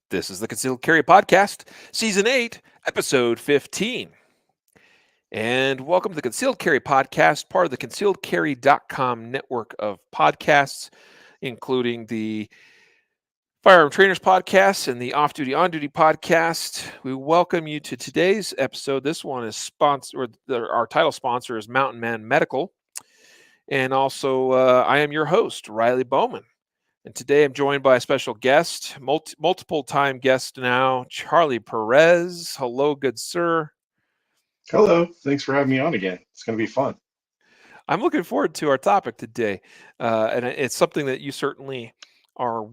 This is the Concealed Carry Podcast, Season 8, Episode 15. And welcome to the Concealed Carry Podcast, part of the concealedcarry.com network of podcasts, including the Firearm Trainers Podcast and the Off Duty On Duty Podcast. We welcome you to today's episode. This one is sponsored, our title sponsor is Mountain Man Medical. And also, I am your host, Riley Bowman. And today I'm joined by a special guest, multiple time guest now, Charlie Perez. Hello, good sir. Hello. Thanks for having me on again. It's going to be fun. I'm looking forward to our topic today. And it's something that you certainly are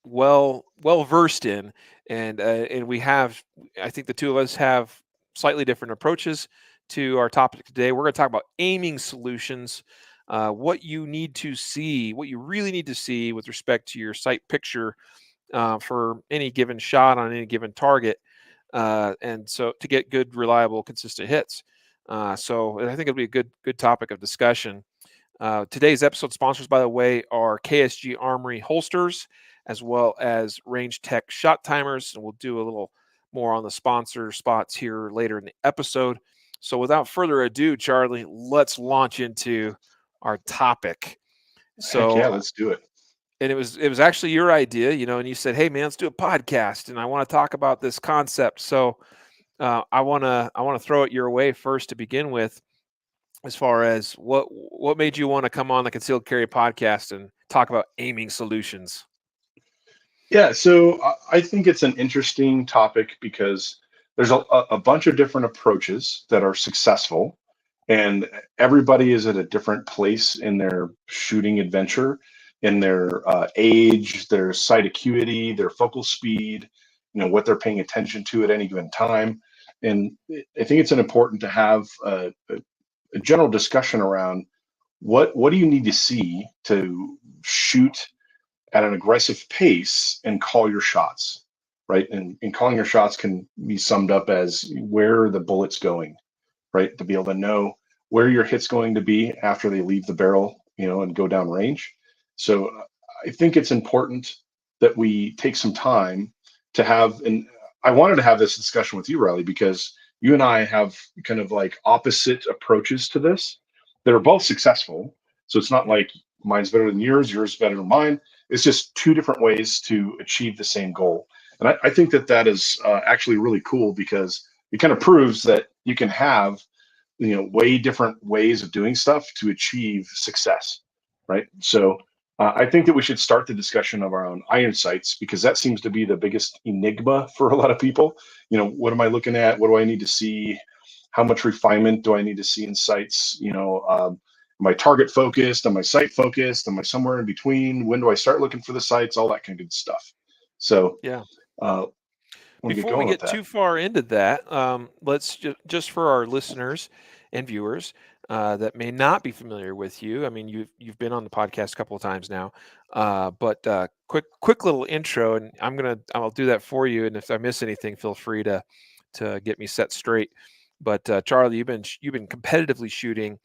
well versed in. And we have, I think the two of us have slightly different approaches to our topic today. We're going to talk about aiming solutions. What you need to see, what you really need to see with respect to your sight picture for any given shot on any given target, and so to get good, reliable, consistent hits. So I think it'll be a good topic of discussion. Today's episode sponsors, by the way, are KSG Armory holsters as well as Range Tech shot timers, and we'll do a little more on the sponsor spots here later in the episode. So without further ado, Charlie, let's launch into our topic. Heck So, yeah, let's do it. and it was actually your idea, and you said, "Hey man, let's do a podcast," and I want to talk about this concept. So, I wanna throw it your way first to begin with, as far as what made you want to come on the Concealed Carry podcast and talk about aiming solutions. Yeah, so I think it's an interesting topic because there's a bunch of different approaches that are successful, and everybody is at a different place in their shooting adventure, in their age, their sight acuity, their focal speed, what they're paying attention to at any given time. And I think it's important to have a general discussion around what do you need to see to shoot at an aggressive pace and call your shots, right? And calling your shots can be summed up as where are the bullets going, right? To be able to know where your hit's going to be after they leave the barrel, and go down range. So I think it's important that we take some time to have, and I wanted to have this discussion with you, Riley, because you and I have kind of like opposite approaches to this that are both successful. So it's not like mine's better than yours better than mine. It's just two different ways to achieve the same goal. And I think that is actually really cool because it kind of proves that you can have, way different ways of doing stuff to achieve success, right? So I think that we should start the discussion of our own iron sights because that seems to be the biggest enigma for a lot of people. What am I looking at? What do I need to see? How much refinement do I need to see in sights? Am I target focused? Am I sight focused? Am I somewhere in between? When do I start looking for the sights? All that kind of good stuff. So, Yeah. uh, want to get Before we going with get that. too far into that, let's just for our listeners and viewers that may not be familiar with you. I mean, you've been on the podcast a couple of times now, but quick little intro, and I'll do that for you. And if I miss anything, feel free to get me set straight. But Charlie, you've been competitively shooting,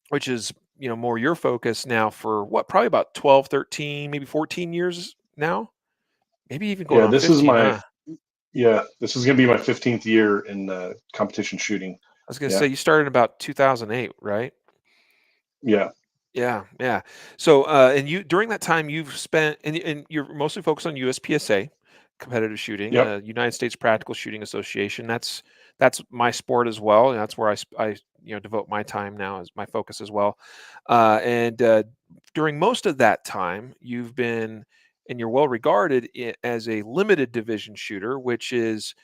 which is more your focus now for what, probably about 12, 13, maybe 14 years now, maybe even going Yeah, on this is 15, my huh? this is going to be my 15th year in competition shooting. I was gonna Yeah, say you started in about 2008, right? yeah, Yeah, yeah. So, and you during that time you've spent, and you're mostly focused on USPSA competitive shooting, yep. United States Practical Shooting Association. That's my sport as well, and that's where I devote my time now as my focus as well. And during most of that time, you've been, and you're well regarded as a limited division shooter, which is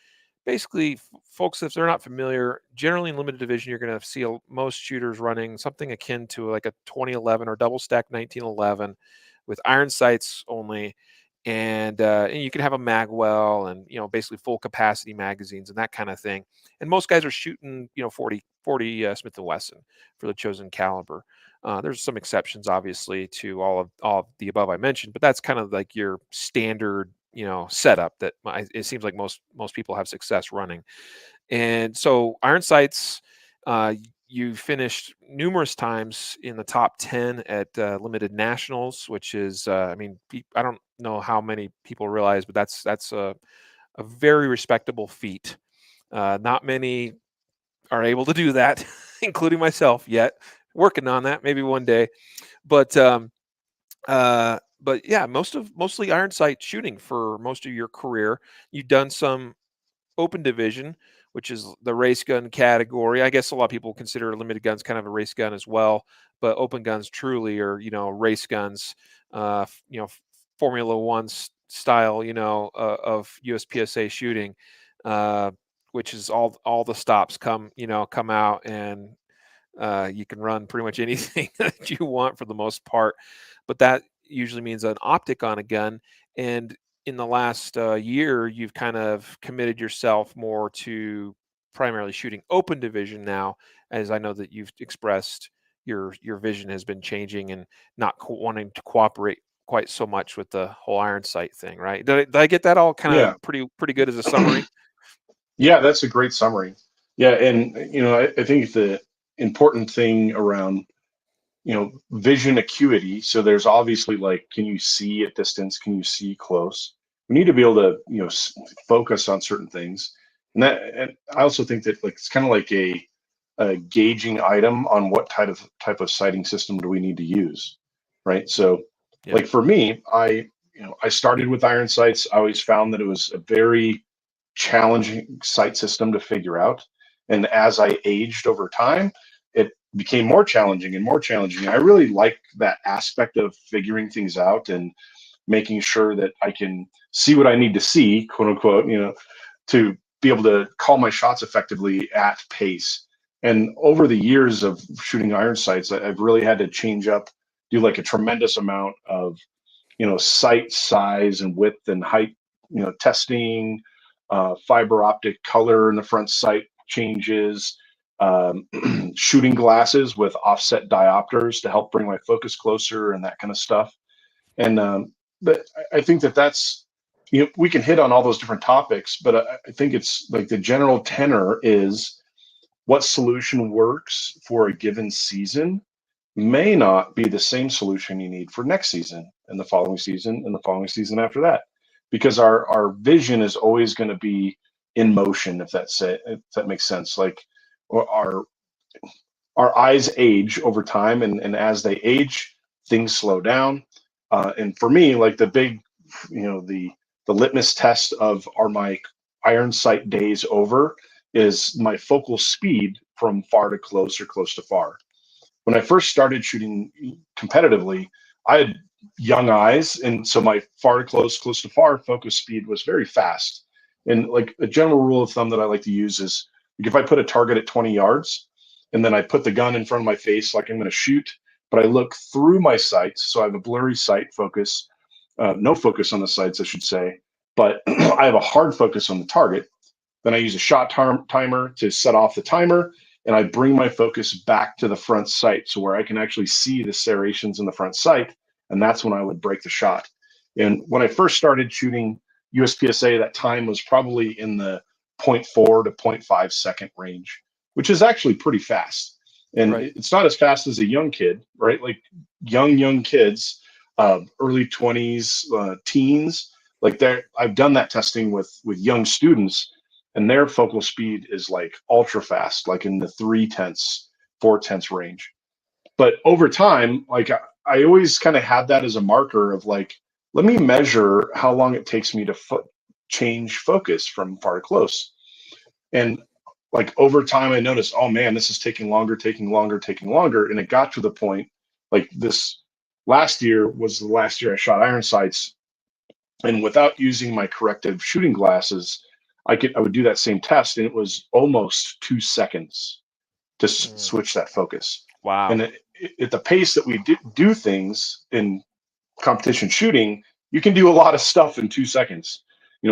basically, folks, if they're not familiar, generally in limited division, you're going to see most shooters running something akin to like a 2011 or double stack 1911 with iron sights only. And you can have a magwell and, basically full capacity magazines and that kind of thing. And most guys are shooting, 40 Smith & Wesson for the chosen caliber. There's some exceptions, obviously, to all of the above I mentioned, but that's kind of like your standard, setup that it seems like most people have success running. And so iron sights, you finished numerous times in the top 10 at limited nationals, which is, I mean, I don't know how many people realize, but that's a very respectable feat. Not many are able to do that, including myself yet. Working on that, maybe one day. But but yeah, mostly iron sight shooting for most of your career. You've done some open division, which is the race gun category. I guess a lot of people consider limited guns kind of a race gun as well, but open guns truly are, race guns, Formula One style, of USPSA shooting, uh, which is all the stops come out, and you can run pretty much anything that you want for the most part, but that usually means an optic on a gun. And in the last year, you've kind of committed yourself more to primarily shooting open division now, as I know that you've expressed your vision has been changing and not wanting to cooperate quite so much with the whole iron sight thing, right? Did I get that all kind of Yeah. pretty good as a summary? Yeah, that's a great summary. Yeah, and I think the important thing around vision acuity. So there's obviously like, can you see at distance? Can you see close? We need to be able to focus on certain things, and I also think that like it's kind of like a gauging item on what type of sighting system do we need to use, right? So Yeah. like for me, I started with iron sights. I always found that it was a very challenging sight system to figure out. And as I aged over time, it became more challenging and more challenging. I really like that aspect of figuring things out and making sure that I can see what I need to see, quote unquote, to be able to call my shots effectively at pace. And over the years of shooting iron sights, I've really had to change up, do like a tremendous amount of sight size and width and height, testing, fiber optic color in the front sight changes, um, shooting glasses with offset diopters to help bring my focus closer and that kind of stuff. And but I think that's we can hit on all those different topics, but I think it's like the general tenor is what solution works for a given season may not be the same solution you need for next season and the following season and the following season after that, because our vision is always going to be in motion, if that makes sense. Like our our eyes age over time, and as they age, things slow down. And for me, like the big, the litmus test of are my iron sight days over is my focal speed from far to close or close to far. When I first started shooting competitively, I had young eyes, and so my far to close, close to far focus speed was very fast. And like a general rule of thumb that I like to use is like if I put a target at 20 yards and then I put the gun in front of my face like I'm going to shoot, but I look through my sights, so I have a blurry sight focus, no focus on the sights, I should say, but I have a hard focus on the target. Then I use a shot timer to set off the timer, and I bring my focus back to the front sight, so where I can actually see the serrations in the front sight, and that's when I would break the shot. And when I first started shooting USPSA, that time was probably in the zero point 0.4 to 0.5 second range, which is actually pretty fast. And Right. it's not as fast as a young kid, right? Like young kids, early 20s, teens, like I've done that testing with young students, and their focal speed is like ultra fast, like in the 3/10, 4/10 range. But over time, like I always kind of had that as a marker of like, let me measure how long it takes me to change focus from far to close. And like over time, I noticed, oh man, this is taking longer, taking longer, taking longer. And it got to the point like this last year was the last year I shot iron sights. And without using my corrective shooting glasses, I would do that same test, and it was almost 2 seconds to Mm, switch that focus. And wow. at the pace that we do things in competition shooting, you can do a lot of stuff in 2 seconds.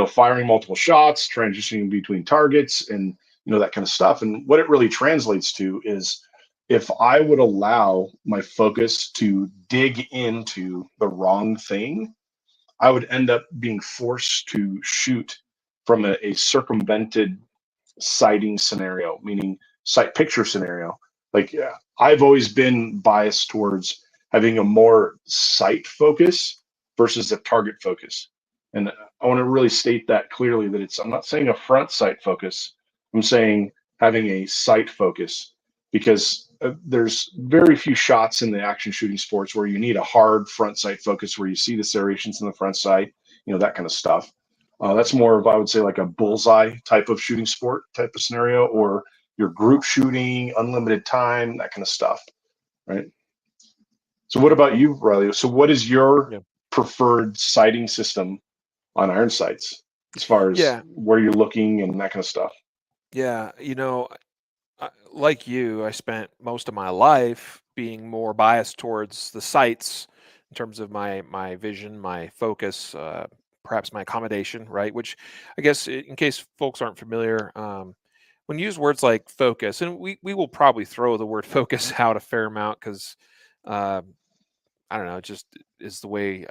Firing multiple shots, transitioning between targets, and that kind of stuff. And what it really translates to is if I would allow my focus to dig into the wrong thing, I would end up being forced to shoot from a circumvented sighting scenario, meaning sight picture scenario. Like I've always been biased towards having a more sight focus versus a target focus. And I want to really state that clearly, that I'm not saying a front sight focus. I'm saying having a sight focus, because there's very few shots in the action shooting sports where you need a hard front sight focus where you see the serrations in the front sight, that kind of stuff. That's more of, I would say, like a bullseye type of shooting sport type of scenario, or your group shooting, unlimited time, that kind of stuff, right? So what Okay. about you, Riley? So what is your Yeah. preferred sighting system on iron sights, as far as Yeah. where you're looking and that kind of stuff? Yeah. Like you, I spent most of my life being more biased towards the sights in terms of my vision, my focus, perhaps my accommodation, right? Which I guess, in case folks aren't familiar, when you use words like focus, and we will probably throw the word focus out a fair amount because I don't know, it just is the way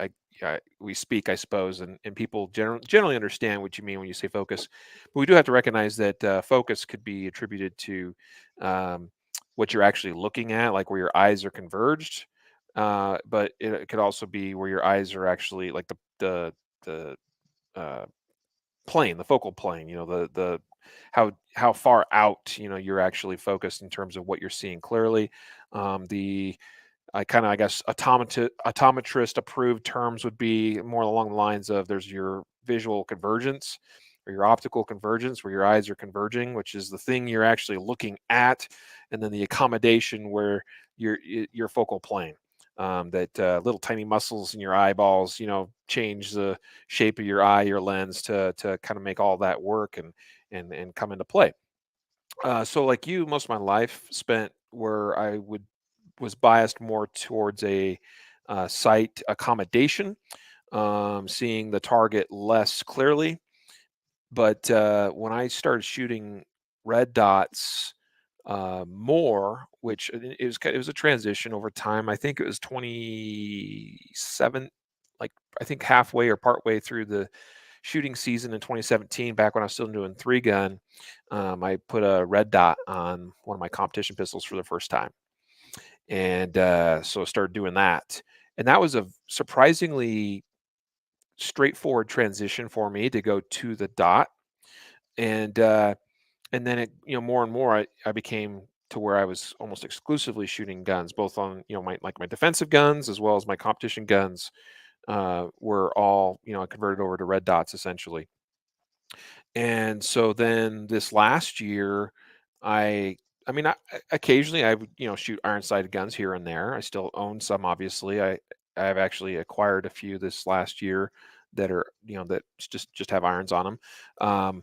we speak, I suppose, and people generally understand what you mean when you say focus. But we do have to recognize that focus could be attributed to um, what you're actually looking at, like where your eyes are converged. But it could also be where your eyes are actually like the uh, plane, the focal plane. The how far out you're actually focused in terms of what you're seeing clearly. The I guess, optometrist approved terms would be more along the lines of there's your visual convergence or your optical convergence where your eyes are converging, which is the thing you're actually looking at, and then the accommodation where your focal plane. That little tiny muscles in your eyeballs, change the shape of your eye, your lens to kind of make all that work and come into play. So like you, most of my life spent where I would was biased more towards a site accommodation, seeing the target less clearly. But when I started shooting red dots more, which it was a transition over time. I think it was 27, like I think halfway or partway through the shooting season in 2017, back when I was still doing three gun, I put a red dot on one of my competition pistols for the first time, and so I started doing that, and that was a surprisingly straightforward transition for me to go to the dot, and and then more and more, I became to where I was almost exclusively shooting guns, both on my defensive guns as well as my competition guns. Were all I converted over to red dots essentially. And so then this last year, I occasionally I would, shoot iron sighted guns here and there. I still own some, obviously. I've actually acquired a few this last year that are, that just have irons on them.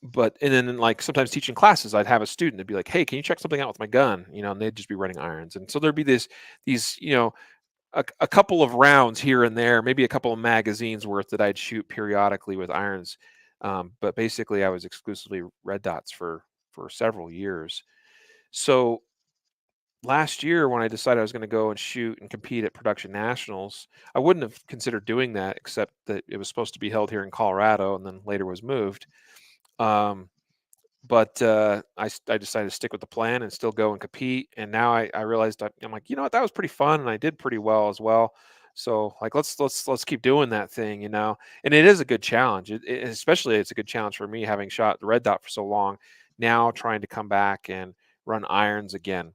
But and then like sometimes teaching classes, I'd have a student that'd be like, "Hey, can you check something out with my gun?" And they'd just be running irons. And so there'd be these, a couple of rounds here and there, maybe a couple of magazines worth that I'd shoot periodically with irons. But basically, I was exclusively red dots for several years. So last year, when I decided I was going to go and shoot and compete at production nationals, I wouldn't have considered doing that except that it was supposed to be held here in Colorado and then later was moved. Um, but I decided to stick with the plan and still go and compete. And now I realized I'm like, you know what, that was pretty fun, and I did pretty well as well. So like, let's keep doing that thing. And it is a good challenge. Especially it's a good challenge for me having shot the red dot for so long. Now trying to come back and run irons again.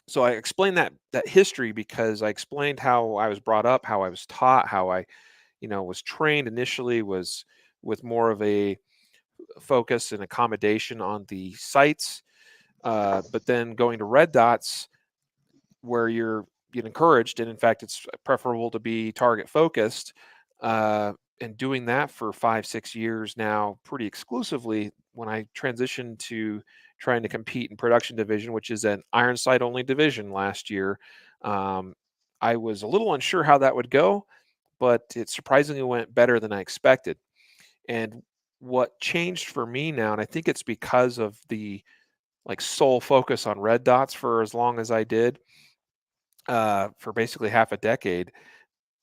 So I explained that history because I explained how I was brought up, how I was taught, how I was trained initially was with more of a focus and accommodation on the sites, but then going to red dots where you're get encouraged, and in fact, it's preferable to be target focused. And doing that for 5-6 years now, pretty exclusively. When I transitioned to trying to compete in production division, which is an iron sight only division last year, um, I was a little unsure how that would go, but it surprisingly went better than I expected. And what changed for me now, and I think it's because of the like sole focus on red dots for as long as I did, for basically half a decade.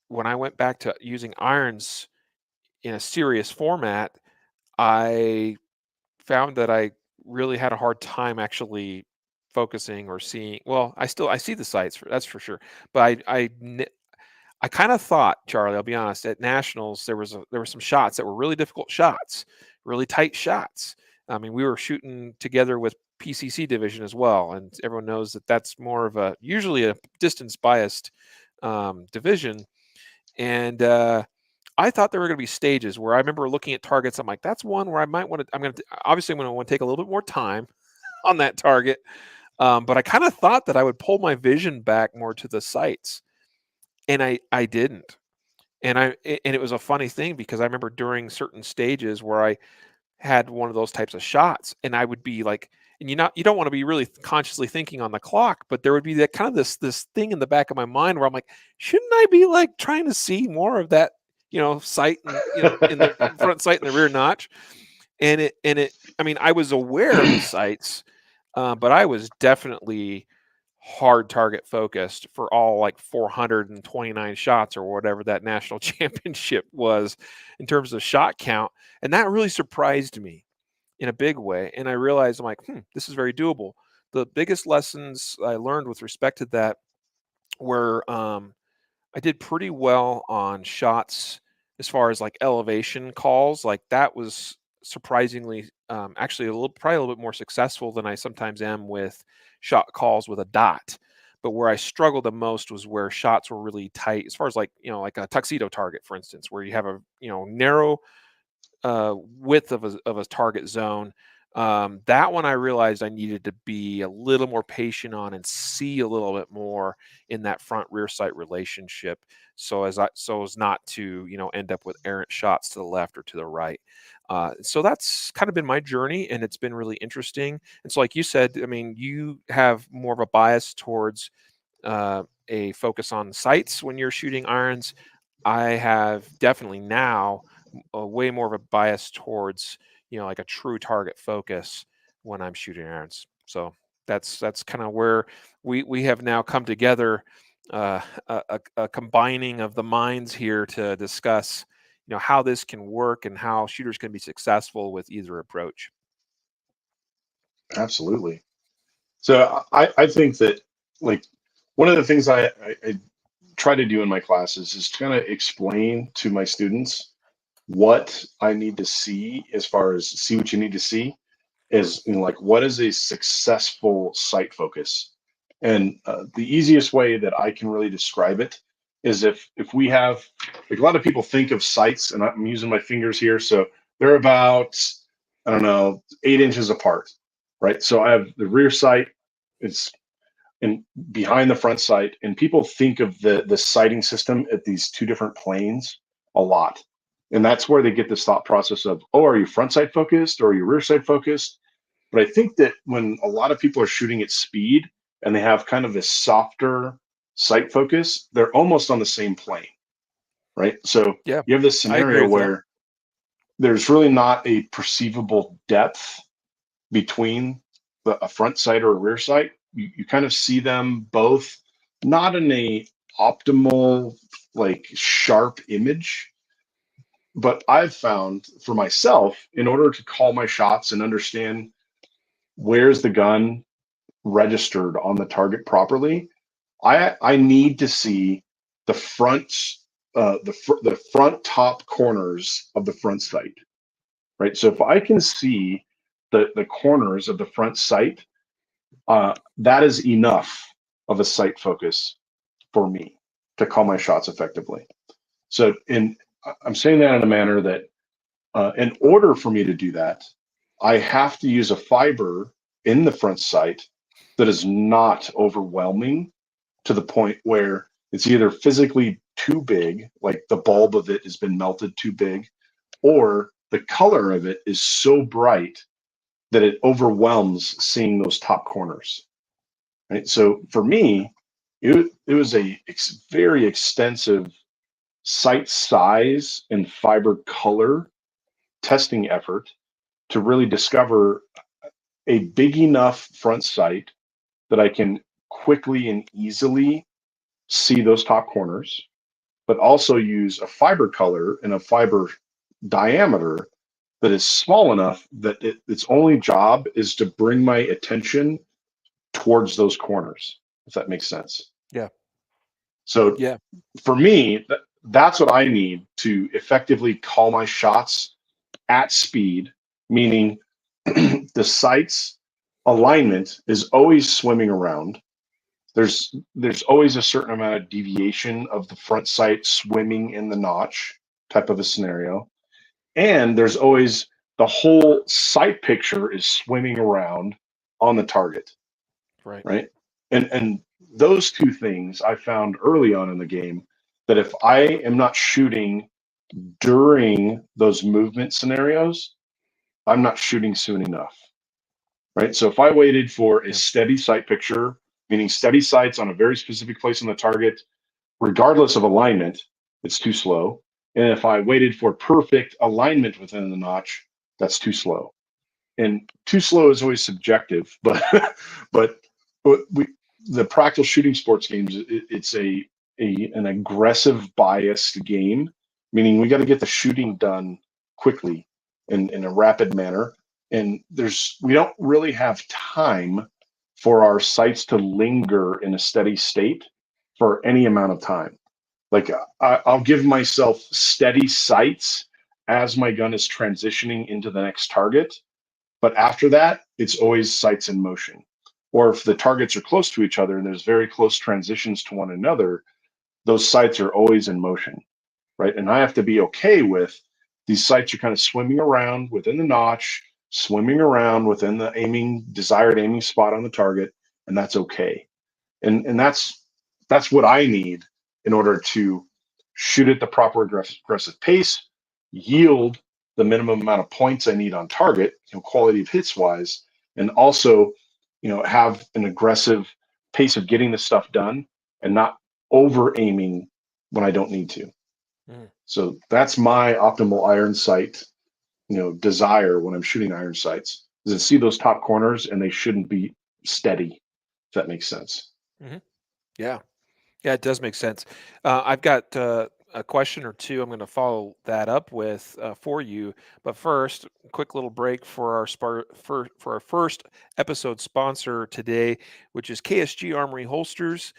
When I went back to using irons in a serious format, I found that I really had a hard time actually focusing or seeing. Well, I see the sights, that's for sure, but I kind of thought, Charlie, I'll be honest, at nationals there were some shots that were really difficult shots, really tight shots. I mean, we were shooting together with PCC division as well, and everyone knows that that's more of a usually a distance biased division. And I thought there were going to be stages where I remember looking at targets. I'm like, that's one where I might want to. I'm going to want to take a little bit more time on that target. But I kind of thought that I would pull my vision back more to the sights, and I didn't. And it was a funny thing because I remember during certain stages where I had one of those types of shots, and I would be like, and you don't want to be really consciously thinking on the clock, but there would be that kind of this thing in the back of my mind where I'm like, shouldn't I be like trying to see more of that, sight and in the front sight and the rear notch? And it I mean, I was aware of the sights, but I was definitely hard target focused for all like 429 shots or whatever that national championship was in terms of shot count. And that really surprised me in a big way. And I realized I'm like, this is very doable. The biggest lessons I learned with respect to that were I did pretty well on shots as far as like elevation calls. Like that was surprisingly actually probably a little bit more successful than I sometimes am with shot calls with a dot. But where I struggled the most was where shots were really tight, as far as like like a tuxedo target, for instance, where you have a narrow width of a target zone. That one I realized I needed to be a little more patient on and see a little bit more in that front rear sight relationship, so as not to end up with errant shots to the left or to the right. So that's kind of been my journey, and it's been really interesting. And so, like you said, I mean, you have more of a bias towards a focus on sights when you're shooting irons. I have definitely now a way more of a bias towards like a true target focus when I'm shooting irons. So that's kind of where we have now come together, a combining of the minds here to discuss how this can work and how shooters can be successful with either approach. Absolutely. So I think that, like, one of the things I try to do in my classes is to kind of explain to my students what I need to see, as far as see what you need to see is, like, what is a successful sight focus. And the easiest way that I can really describe it is if we have, like, a lot of people think of sights, and I'm using my fingers here, so they're about, I don't know, 8 inches apart, right? So I have the rear sight, it's and behind the front sight, and people think of the sighting system at these two different planes a lot, and that's where they get this thought process of, oh, are you front sight focused or are you rear sight focused? But I think that when a lot of people are shooting at speed and they have kind of this softer sight focus, they're almost on the same plane, right? So Yeah, you have this I agree scenario with that. where there's really not a perceivable depth between a front sight or a rear sight. You kind of see them both not in a optimal, like, sharp image. But I've found for myself, in order to call my shots and understand where's the gun registered on the target properly, I need to see the front, the front top corners of the front sight, right? So if I can see the corners of the front sight, that is enough of a sight focus for me to call my shots effectively. So, I'm saying that in a manner that, in order for me to do that, I have to use a fiber in the front sight that is not overwhelming to the point where it's either physically too big, like the bulb of it has been melted too big, or the color of it is so bright that it overwhelms seeing those top corners. Right. So for me, it was a very extensive site size and fiber color testing effort to really discover a big enough front sight that I can quickly and easily see those top corners, but also use a fiber color and a fiber diameter that is small enough that its only job is to bring my attention towards those corners, if that makes sense. Yeah. So Yeah. for me, that's what I need to effectively call my shots at speed, meaning the sight's alignment is always swimming around. There's always a certain amount of deviation of the front sight swimming in the notch type of a scenario. And there's always the whole sight picture is swimming around on the target, Right. right? And those two things I found early on in the game that if I am not shooting during those movement scenarios, I'm not shooting soon enough, right? So if I waited for a Yeah. steady sight picture, meaning steady sights on a very specific place on the target, regardless of alignment, it's too slow. And if I waited for perfect alignment within the notch, that's too slow. And too slow is always subjective, but but, but we, the practical shooting sports games, it's an aggressive biased game, meaning we got to get the shooting done quickly in a rapid manner. And we don't really have time for our sights to linger in a steady state for any amount of time. Like I'll give myself steady sights as my gun is transitioning into the next target, but after that, it's always sights in motion. Or if the targets are close to each other and there's very close transitions to one another, those sights are always in motion, right? And I have to be okay with these sights are kind of swimming around within the notch, swimming around within the desired aiming spot on the target, and that's okay. And that's what I need in order to shoot at the proper aggressive pace, yield the minimum amount of points I need on target, quality of hits wise, and also, have an aggressive pace of getting the stuff done and not over aiming when I don't need to. Mm. So that's my optimal iron sight, desire when I'm shooting iron sights is to see those top corners and they shouldn't be steady, if that makes sense. Hmm. Yeah. Yeah, it does make sense. I've got a question or two I'm going to follow that up with for you. But first, a quick little break for for our first episode sponsor today, which is KSG Armory Holsters.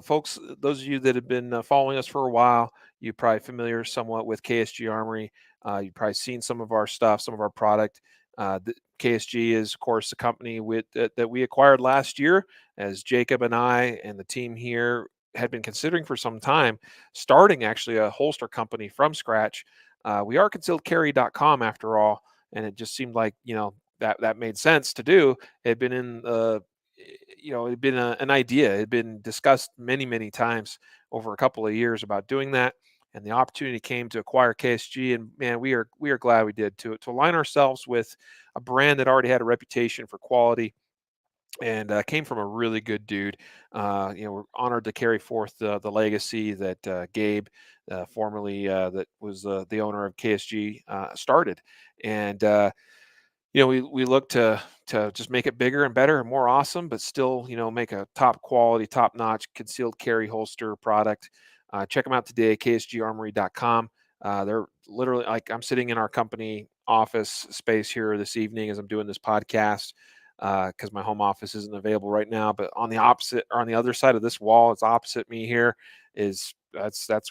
Folks, those of you that have been following us for a while, you're probably familiar somewhat with KSG Armory. You've probably seen some of our stuff, some of our product. KSG is, of course, the company that we acquired last year, as Jacob and I and the team here had been considering for some time, starting actually a holster company from scratch. We are concealedcarry.com after all, and it just seemed like that made sense to do. It had been in it had been an idea. It had been discussed many times over a couple of years about doing that, and the opportunity came to acquire KSG. And man, we are glad we did to align ourselves with a brand that already had a reputation for quality and came from a really good dude. We're honored to carry forth the legacy that Gabe, formerly that was the owner of KSG, started. And we look to just make it bigger and better and more awesome, but still make a top quality, top notch concealed carry holster product. Check them out today, ksgarmory.com. They're literally like I'm sitting in our company office space here this evening as I'm doing this podcast because my home office isn't available right now. But on the opposite or on the other side of this wall, it's opposite me here. That's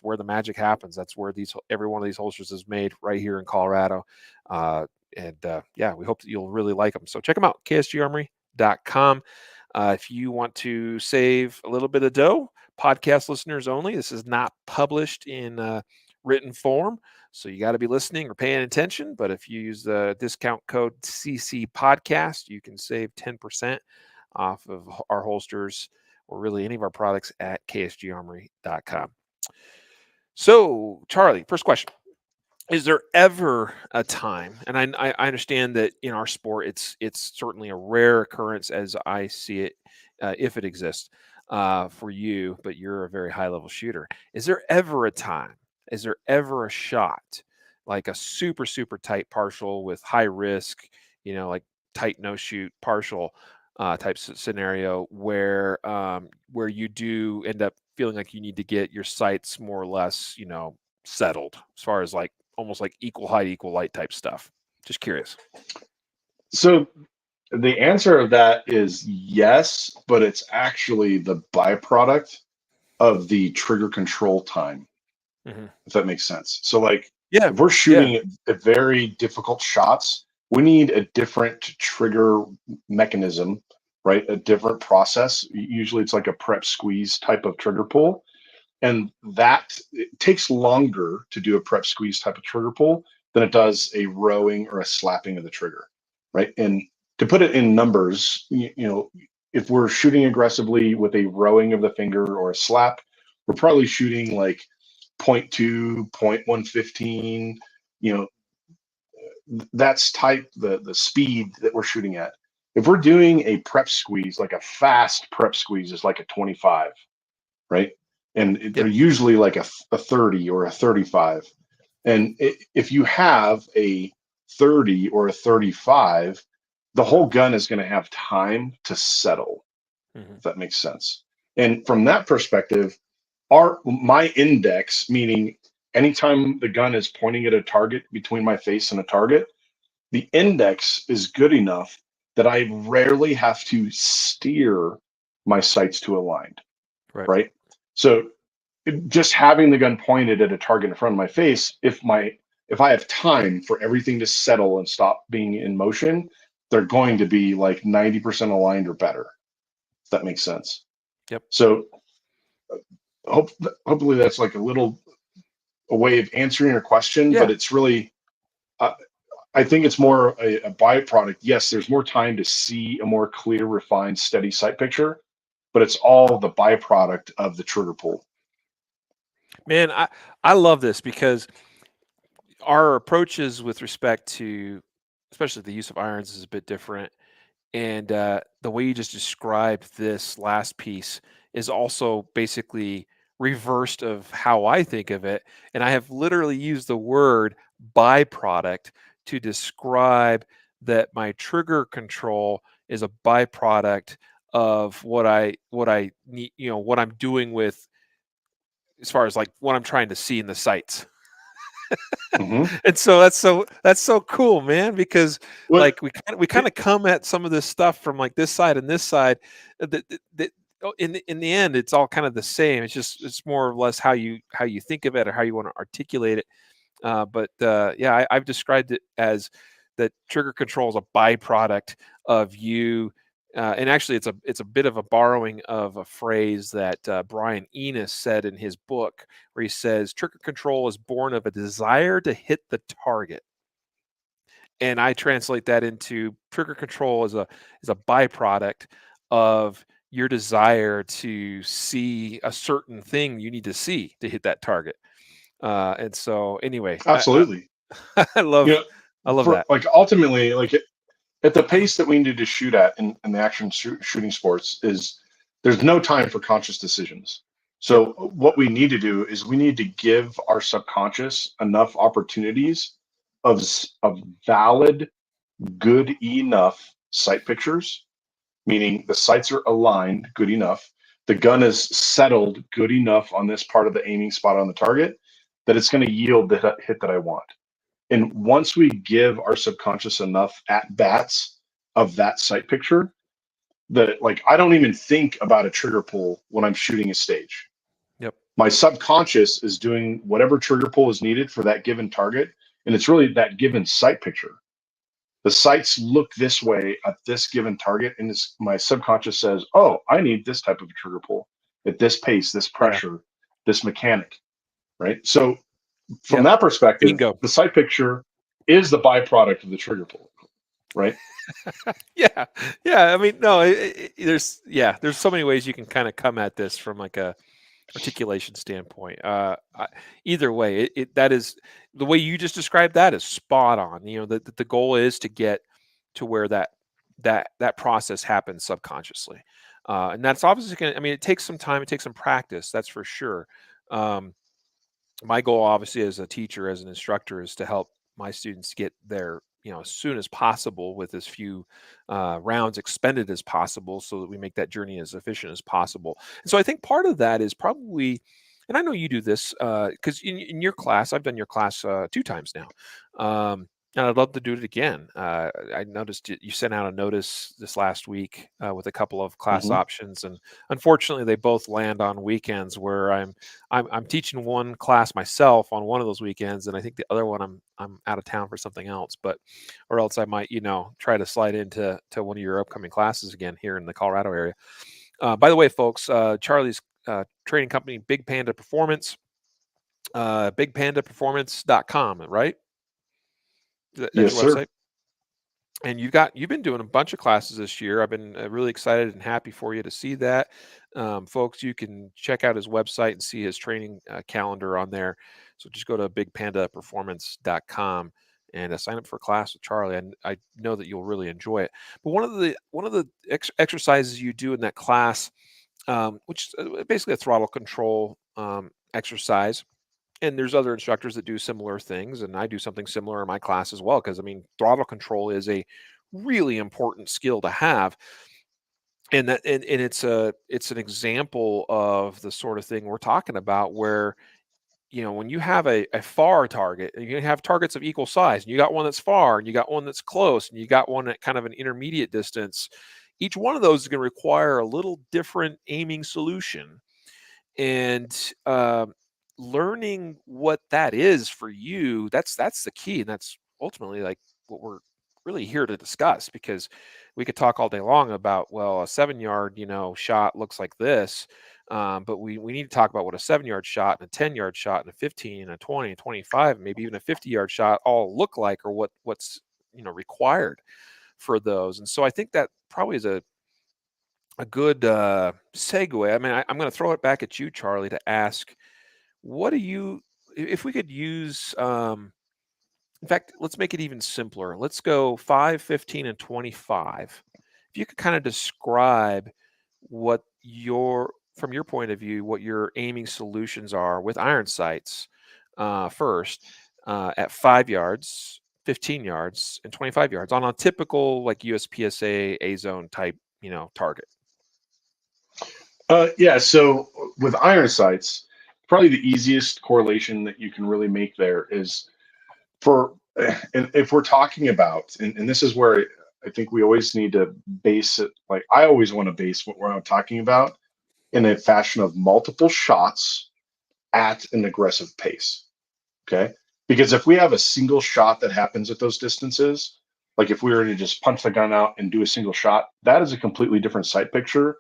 where the magic happens. That's where every one of these holsters is made right here in Colorado. Yeah, we hope that you'll really like them. So check them out, ksgarmory.com. If you want to save a little bit of dough, podcast listeners only. This is not published in written form, so you got to be listening or paying attention. But if you use the discount code CC Podcast, you can save 10% off of our holsters or really any of our products at ksgarmory.com. So, Charlie, first question. Is there ever a time, and I understand that in our sport it's certainly a rare occurrence as I see it, if it exists for you, but you're a very high level shooter. Is there ever a time? Is there ever a shot, like a super tight partial with high risk, like tight no shoot partial type scenario where you do end up feeling like you need to get your sights more or less, settled as far as like almost like equal height, equal light type stuff. Just curious. So the answer of that is yes, but it's actually the byproduct of the trigger control time, Hmm. if that makes sense. So like Yeah. if we're Yeah. shooting at very difficult shots, we need a different trigger mechanism, right? A different process. Usually it's like a prep squeeze type of trigger pull. And that it takes longer to do a prep squeeze type of trigger pull than it does a rowing or a slapping of the trigger, right? And to put it in numbers, if we're shooting aggressively with a rowing of the finger or a slap, we're probably shooting like zero 0.2, 0.115, you know, that's type the speed that we're shooting at. If we're doing a prep squeeze, like a fast prep squeeze is like a 25, right? And they're Yep. usually like a 30 or a 35. And if you have a 30 or a 35, the whole gun is going to have time to settle, Hmm. if that makes sense. And from that perspective, my index, meaning anytime the gun is pointing at a target between my face and a target, the index is good enough that I rarely have to steer my sights to aligned, Right. right? So just having the gun pointed at a target in front of my face, if I have time for everything to settle and stop being in motion, they're going to be like 90% aligned or better, if that makes sense. Yep. So hope, hopefully that's like a way of answering your question, but Yeah. it's really uh, I think it's more a byproduct. Yes, there's more time to see a more clear, refined, steady sight picture, but it's all the byproduct of the trigger pull. Man, I love this because our approaches with respect to, especially the use of irons, is a bit different. And the way you just described this last piece is also basically reversed of how I think of it. And I have literally used the word byproduct to describe that my trigger control is a byproduct of what I need, what I'm doing with, as far as like what I'm trying to see in the sights. Mm-hmm. And so that's so cool, man, because What? like we kind of come at some of this stuff from like this side and this side. In the end, it's all kind of the same. It's more or less how you think of it or how you want to articulate it. But yeah, I've described it as that trigger control is a byproduct of you. And actually, it's a bit of a borrowing of a phrase that Brian Enos said in his book, where he says trigger control is born of a desire to hit the target. And I translate that into trigger control is a byproduct of your desire to see a certain thing you need to see to hit that target. And so, anyway, Absolutely. I You love know, I love for that. like ultimately, like at the pace that we need to shoot at in the shooting sports is there's no time for conscious decisions. Yep. So what we need to do is we need to give our subconscious enough opportunities of valid, good enough sight pictures, meaning the sights are aligned good enough, the gun is settled good enough on this part of the aiming spot on the target that it's going to yield the hit that I want. And once we give our subconscious enough at bats of that sight picture, that like I don't even think about a trigger pull when I'm shooting a stage. Yep. My subconscious is doing whatever trigger pull is needed for that given target. And it's really that given sight picture. The sights look this way at this given target, and my subconscious says, "Oh, I need this type of trigger pull at this pace, this Yeah. pressure, this mechanic." Right. So from Yep. that perspective, Bingo. the sight picture is the byproduct of the trigger pull. Right. Yeah. Yeah. I mean, no, there's so many ways you can kind of come at this from like a articulation standpoint. Either way, that is the way you just described that is spot on. The goal is to get to where that process happens subconsciously, and that's obviously going to. I mean, it takes some time, it takes some practice, that's for sure. Um, my goal, obviously, as a teacher, as an instructor, is to help my students get there, as soon as possible with as few rounds expended as possible, so that we make that journey as efficient as possible. And so I think part of that is probably, and I know you do this because in your class, I've done your class 2 times now. And I'd love to do it again. I noticed you sent out a notice this last week with a couple of class Hmm. options, and unfortunately, they both land on weekends where I'm teaching one class myself on one of those weekends, and I think the other one I'm out of town for something else. But or else I might try to slide into one of your upcoming classes again here in the Colorado area. By the way, folks, Charlie's training company, Big Panda Performance, bigpandaperformance.com, right? That's Yes, your sir. website. And you've been doing a bunch of classes this year. I've been really excited and happy for you to see that. Folks, you can check out his website and see his training calendar on there. So just go to bigpandaperformance.com and sign up for a class with Charlie. And I know that you'll really enjoy it. But one of the exercises you do in that class, which is basically a throttle control exercise, and there's other instructors that do similar things, and I do something similar in my class as well, because I mean throttle control is a really important skill to have, and it's an example of the sort of thing we're talking about, where when you have a far target, and you have targets of equal size, and you got one that's far and you got one that's close and you got one at kind of an intermediate distance. Each one of those is going to require a little different aiming solution, and learning what that is for you, that's the key, and that's ultimately like what we're really here to discuss, because we could talk all day long about, well, a 7 yard shot looks like this, but we need to talk about what a 7 yard shot and a 10 yard shot and a 15 and a 20 and 25, maybe even a 50 yard shot all look like, or what's required for those. And so I think that probably is a good segue. I mean, I'm going to throw it back at you, Charlie, to ask, what do you, if we could use, in fact, let's make it even simpler. Let's go 5, 15, and 25. If you could kind of describe what from your point of view, what your aiming solutions are with iron sights first, at 5 yards, 15 yards, and 25 yards on a typical like USPSA A zone type, target. Yeah. So with iron sights, probably the easiest correlation that you can really make there is for, and if we're talking about, and this is where I think we always need to base it. Like I always want to base what we're talking about in a fashion of multiple shots at an aggressive pace. Okay. Because if we have a single shot that happens at those distances, like if we were to just punch the gun out and do a single shot, that is a completely different sight picture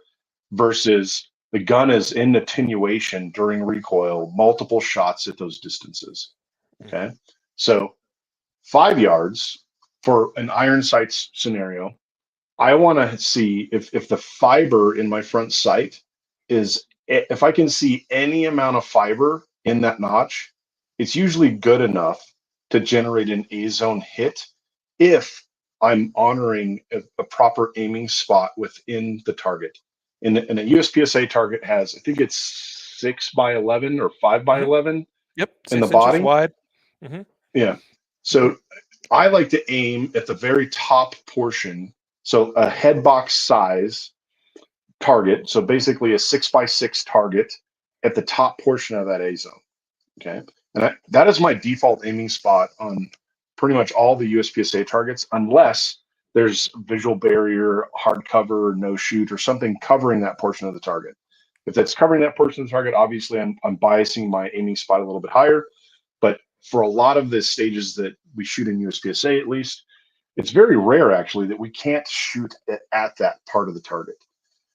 versus the gun is in attenuation during recoil, multiple shots at those distances. Hmm. Okay. So 5 yards for an iron sights scenario, I want to see if the fiber in my front sight is, if I can see any amount of fiber in that notch, it's usually good enough to generate an A zone hit if I'm honoring a proper aiming spot within the target. And a USPSA target has, I think it's 6 by 11 or 5 by Hmm. 11 Yep, in the 6 inches body. wide. Hmm. Yeah. Hmm. So I like to aim at the very top portion. So a head box size target. So basically a 6 by 6 target at the top portion of that A zone. Okay. And that is my default aiming spot on pretty much all the USPSA targets, unless there's visual barrier, hard cover, no shoot, or something covering that portion of the target. If that's covering that portion of the target, obviously I'm biasing my aiming spot a little bit higher. But for a lot of the stages that we shoot in USPSA, at least, it's very rare actually that we can't shoot at that part of the target,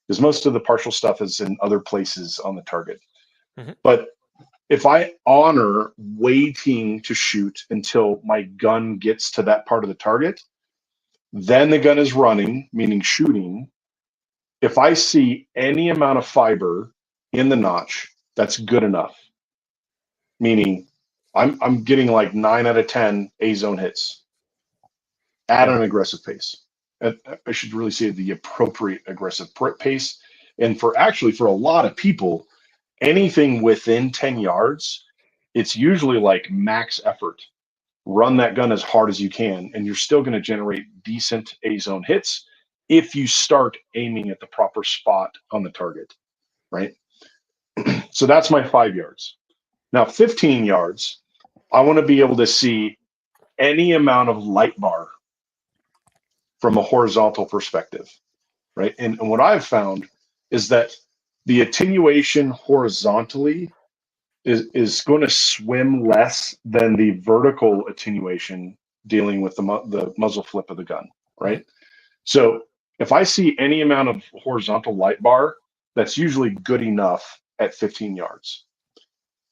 because most of the partial stuff is in other places on the target. Hmm. But if I honor waiting to shoot until my gun gets to that part of the target, then the gun is running, meaning shooting. If I see any amount of fiber in the notch, that's good enough, meaning I'm getting like 9 out of 10 A zone hits at Yeah. an aggressive pace. I should really say the appropriate aggressive pace. And for a lot of people, anything within 10 yards, it's usually like max effort. Run that gun as hard as you can, and you're still going to generate decent A zone hits if you start aiming at the proper spot on the target, right? So that's my 5 yards. Now, 15 yards, I want to be able to see. any amount of light bar from a horizontal perspective, right? And what I've found is that the attenuation horizontally is going to swim less than the vertical attenuation dealing with the muzzle flip of the gun, right? So if I see any amount of horizontal light bar, that's usually good enough at 15 yards.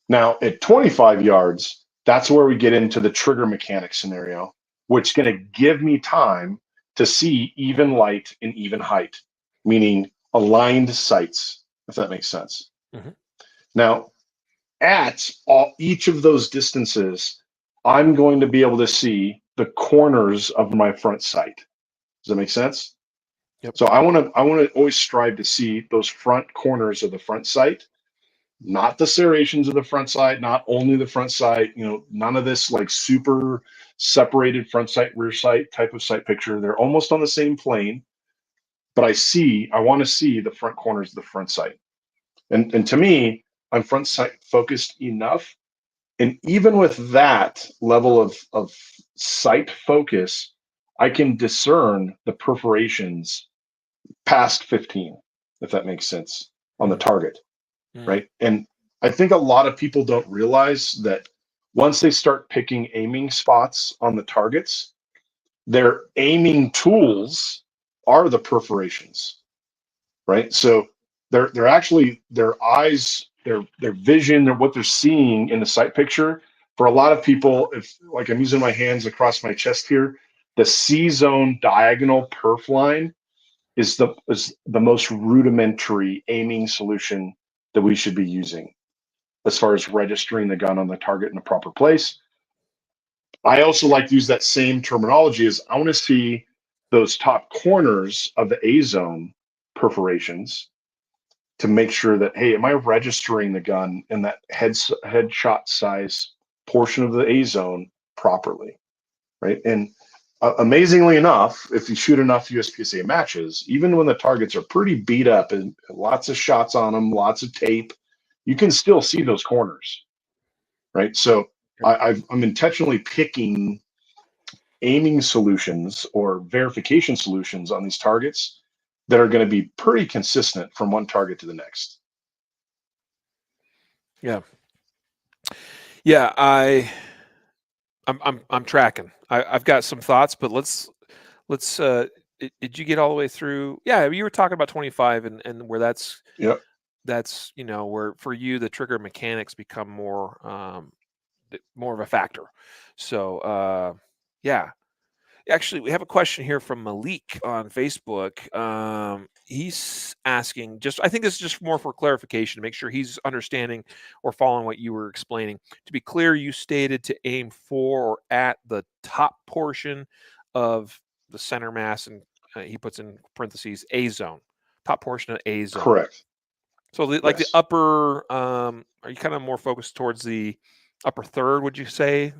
Now at 25 yards, that's where we get into the trigger mechanic scenario, which is going to give me time to see even light and even height, meaning aligned sights, if that makes sense. Mm-hmm. Now, at each of those distances, I'm going to be able to see the corners of my front sight. Does that make sense? Yep. So I want to always strive to see those front corners of the front sight, not the serrations of the front sight, not only the front sight, none of this like super separated front sight, rear sight type of sight picture. They're almost on the same plane, but I want to see the front corners of the front sight. And to me, I'm front sight focused enough. And even with that level of sight focus, I can discern the perforations past 15, if that makes sense, on the target, right? And I think a lot of people don't realize that once they start picking aiming spots on the targets, their aiming tools are the perforations, right? So they're actually their eyes, their vision, what they're seeing in the sight picture. For a lot of people, if like I'm using my hands across my chest here, the C zone diagonal perf line is the most rudimentary aiming solution that we should be using as far as registering the gun on the target in the proper place. I also like to use that same terminology as I want to see those top corners of the A zone perforations to make sure that, hey, am I registering the gun in that headshot size portion of the A zone properly, right? And amazingly enough, if you shoot enough USPSA matches, even when the targets are pretty beat up and lots of shots on them, lots of tape, you can still see those corners, right? So I'm intentionally picking aiming solutions or verification solutions on these targets that are going to be pretty consistent from one target to the next. Yeah. I'm tracking. I've got some thoughts, but let's did you get all the way through? Yeah, you were talking about 25 and where that's where for you the trigger mechanics become more of a factor. So yeah. Actually, we have a question here from Malik on Facebook. He's asking, I think this is just more for clarification to make sure he's understanding or following what you were explaining. To be clear, you stated to aim for or at the top portion of the center mass, and he puts in parentheses A zone, top portion of A zone. Correct. So the upper, are you kind of more focused towards the upper third, would you say?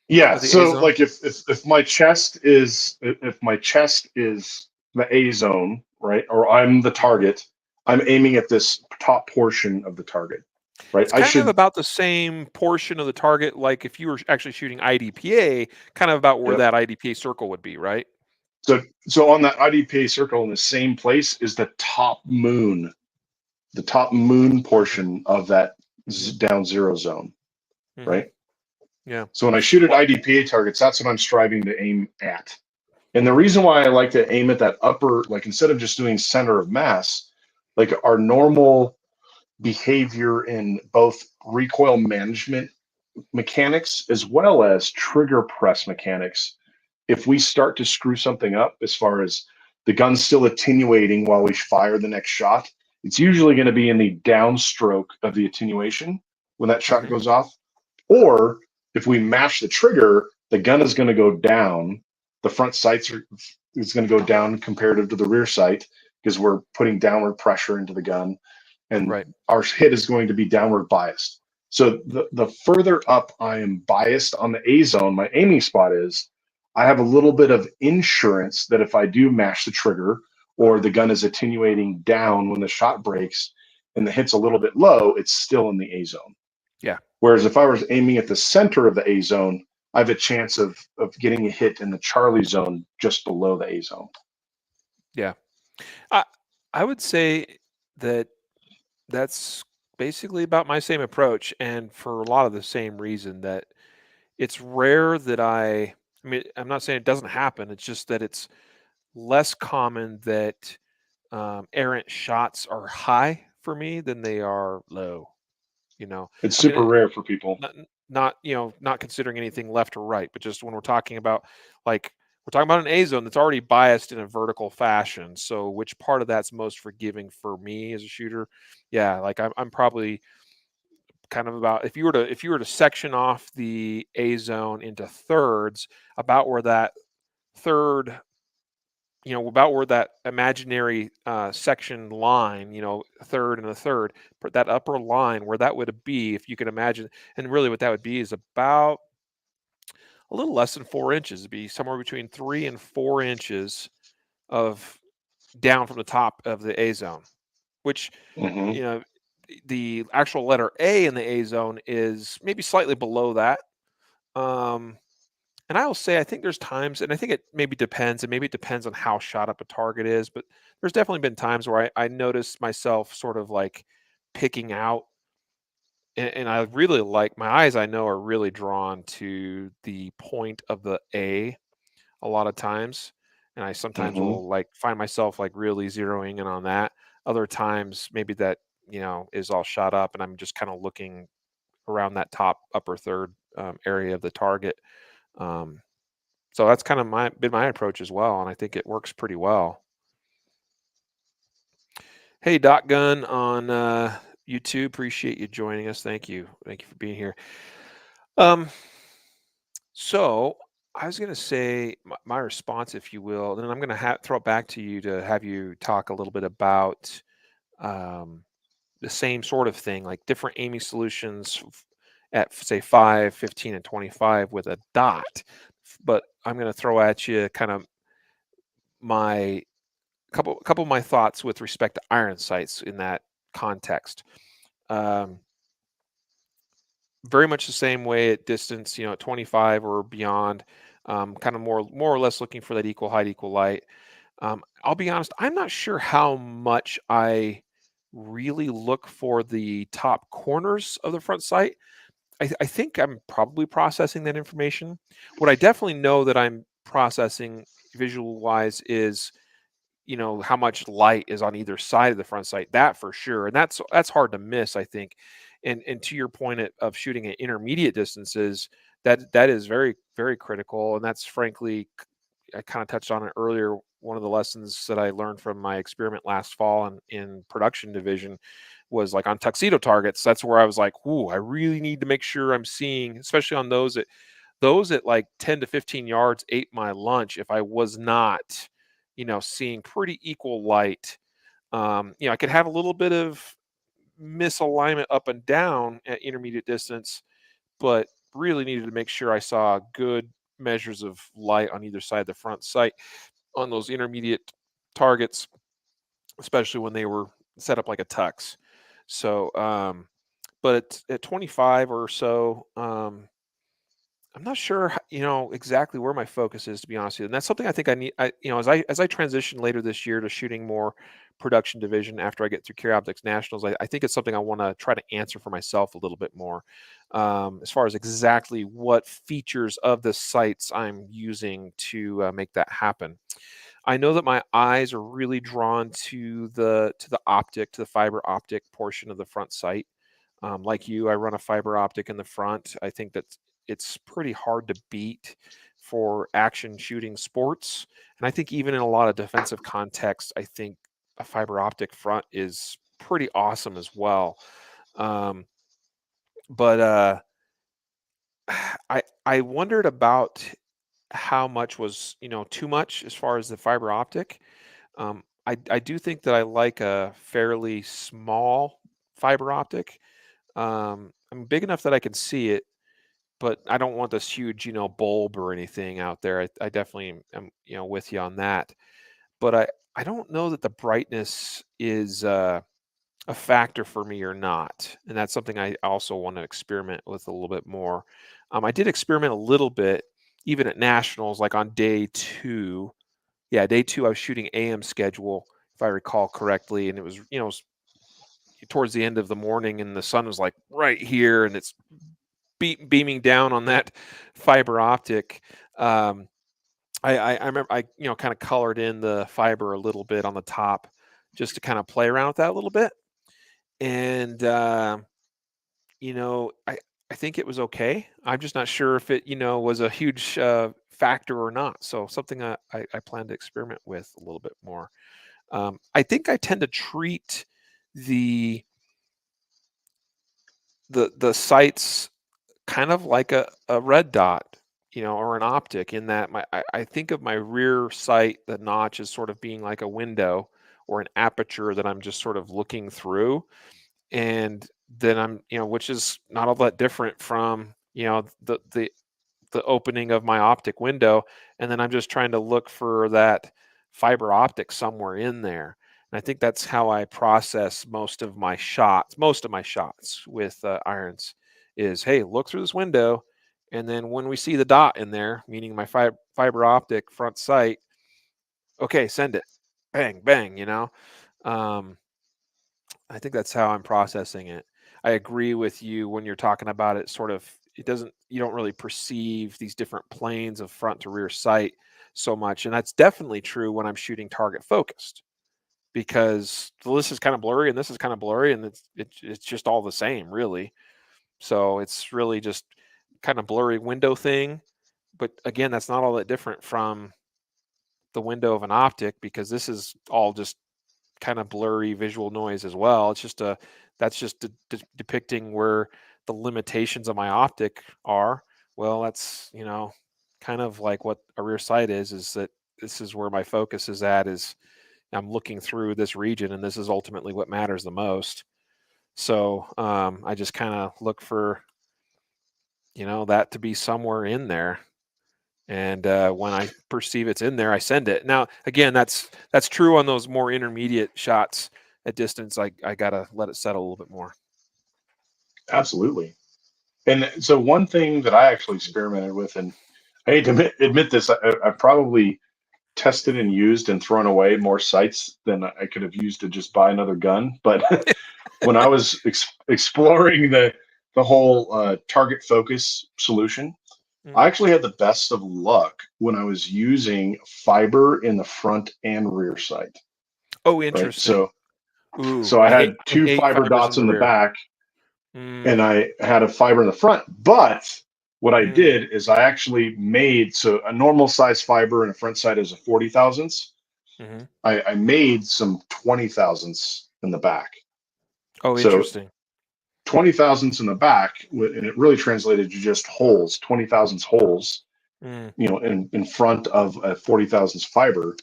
Yeah. So like if my chest is the A zone, right, or I'm the target, I'm aiming at this top portion of the target, right? It's kind of about the same portion of the target, like if you were actually shooting IDPA, kind of about where that IDPA circle would be, right? So on that IDPA circle in the same place is the top moon portion of that down zero zone, right? Yeah. So when I shoot at IDPA targets, that's what I'm striving to aim at. And the reason why I like to aim at that upper, like instead of just doing center of mass, like our normal behavior in both recoil management mechanics as well as trigger press mechanics, if we start to screw something up as far as the gun's still attenuating while we fire the next shot, it's usually going to be in the downstroke of the attenuation when that shot goes off. Or if we mash the trigger, the gun is going to go down. The front sights is going to go down comparative to the rear sight because we're putting downward pressure into the gun, and our hit is going to be downward biased. So the further up I am biased on the A zone, my aiming spot is, I have a little bit of insurance that if I do mash the trigger or the gun is attenuating down when the shot breaks and the hit's a little bit low, it's still in the A zone. Yeah. Whereas if I was aiming at the center of the A zone, I have a chance of getting a hit in the Charlie zone just below the A zone. Yeah. I I would say that that's basically about my same approach, and for a lot of the same reason that it's rare that I mean, I'm not saying it doesn't happen, it's just that it's less common that errant shots are high for me than they are low, you know. It's I mean, super rare for people. not, not considering anything left or right, but just when we're talking about, like, we're talking about an A zone that's already biased in a vertical fashion. So which part of that's most forgiving for me as a shooter? Yeah, like I'm probably kind of about, if you were to section off the A zone into thirds, about where that third, about where that imaginary section line, a third and a third, but that upper line where that would be, if you can imagine, and really what that would be is about a little less than 4 inches. It'd be somewhere between 3 and 4 inches of down from the top of the A zone, which, Hmm. you know, the actual letter A in the A zone is maybe slightly below that. Um, and I will say, I think there's times, and I think it maybe depends, and maybe it depends on how shot up a target is, but there's definitely been times where I noticed myself sort of like picking out, and I really like my eyes, I know, are really drawn to the point of the A lot of times. And I sometimes Hmm. will like find myself like really zeroing in on that. Other times, maybe that, is all shot up and I'm just kind of looking around that top upper third area of the target. Um, so that's kind of been my approach as well, and I think it works pretty well. Hey, Doc Gun on YouTube, appreciate you joining us. Thank you for being here. Um, so I was going to say my response, if you will, and then I'm going to throw it back to you to have you talk a little bit about um, the same sort of thing, like different aiming solutions at say 5, 15, and 25 with a dot. But I'm going to throw at you kind of my couple of my thoughts with respect to iron sights in that context. Um, Very much the same way at distance, at 25 or beyond, kind of more or less looking for that equal height, equal light. I'll be honest, I'm not sure how much I really look for the top corners of the front sight. I think I'm probably processing that information. What I definitely know that I'm processing visual wise is, how much light is on either side of the front sight, that for sure. And that's hard to miss, I think. And to your point of shooting at intermediate distances, that is very, very critical. And that's frankly, I kind of touched on it earlier. One of the lessons that I learned from my experiment last fall in production division was like on tuxedo targets. That's where I was like, "Ooh, I really need to make sure I'm seeing, especially on those at like 10 to 15 yards, ate my lunch if I was not, seeing pretty equal light. I could have a little bit of misalignment up and down at intermediate distance, but really needed to make sure I saw good measures of light on either side of the front sight on those intermediate targets, especially when they were set up like a tux. So, but at 25 or so, I'm not sure, exactly where my focus is, to be honest with you. And that's something I think I need. As I transition later this year to shooting more production division after I get through Carry Optics Nationals, I think it's something I want to try to answer for myself a little bit more, as far as exactly what features of the sites I'm using to make that happen. I know that my eyes are really drawn to the fiber optic portion of the front sight. Like you, I run a fiber optic in the front. I think that it's pretty hard to beat for action shooting sports. And I think even in a lot of defensive contexts, I think a fiber optic front is pretty awesome as well. Um, but I wondered about how much was, too much as far as the fiber optic. I do think that I like a fairly small fiber optic. I'm big enough that I can see it, but I don't want this huge, bulb or anything out there. I definitely am, with you on that. But I don't know that the brightness is a factor for me or not, and that's something I also want to experiment with a little bit more. I did experiment a little bit, even at nationals, like on day 2. Yeah, day 2, I was shooting AM schedule, if I recall correctly, and it was, it was towards the end of the morning, and the sun was like right here, and it's beaming down on that fiber optic. Um, I remember I kind of colored in the fiber a little bit on the top just to kind of play around with that a little bit, and I think it was okay. I'm just not sure if it was a huge factor or not. So something I plan to experiment with a little bit more. I think I tend to treat the the sights kind of like a red dot, or an optic, in that I think of my rear sight, the notch, as sort of being like a window or an aperture that I'm just sort of looking through. And then which is not all that different from, the opening of my optic window, and then I'm just trying to look for that fiber optic somewhere in there. And I think that's how I process most of my shots with irons is, hey, look through this window, and then when we see the dot in there, meaning my fiber optic front sight, okay, send it, bang bang. um, I think that's how I'm processing it. I agree with you when you're talking about it. Sort of, you don't really perceive these different planes of front to rear sight so much. And that's definitely true when I'm shooting target focused, because this is kind of blurry and this is kind of blurry, and it's just all the same, really. So it's really just kind of blurry window thing. But again, that's not all that different from the window of an optic, because this is all just kind of blurry visual noise as well. It's just that's just depicting where the limitations of my optic are. Well, that's kind of like what a rear sight is that this is where my focus is at. Is I'm looking through this region, and this is ultimately what matters the most. So I just kind of look for that to be somewhere in there. And when I perceive it's in there, I send it. Now, again, that's true on those more intermediate shots at distance. I gotta let it settle a little bit more. Absolutely. And so one thing that I actually experimented with, and I hate to admit this, I probably tested and used and thrown away more sights than I could have used to just buy another gun. But when I was exploring the whole target focus solution, I Mm. actually had the best of luck when I was using fiber in the front and rear sight. Oh, Right. interesting. So Ooh, I I hate had I two hate fiber fibers in dots the in the rear. back Mm, and I had a fiber in the front. But what I mm, did is I actually made, so a normal size fiber in a front sight is a 40 thousandths. hmm. I made some 20 thousandths in the back. Oh, So interesting. 20 thousandths in the back, and it really translated to just holes, 20 thousandths holes, Mm, in front of a 40 thousandths fiber.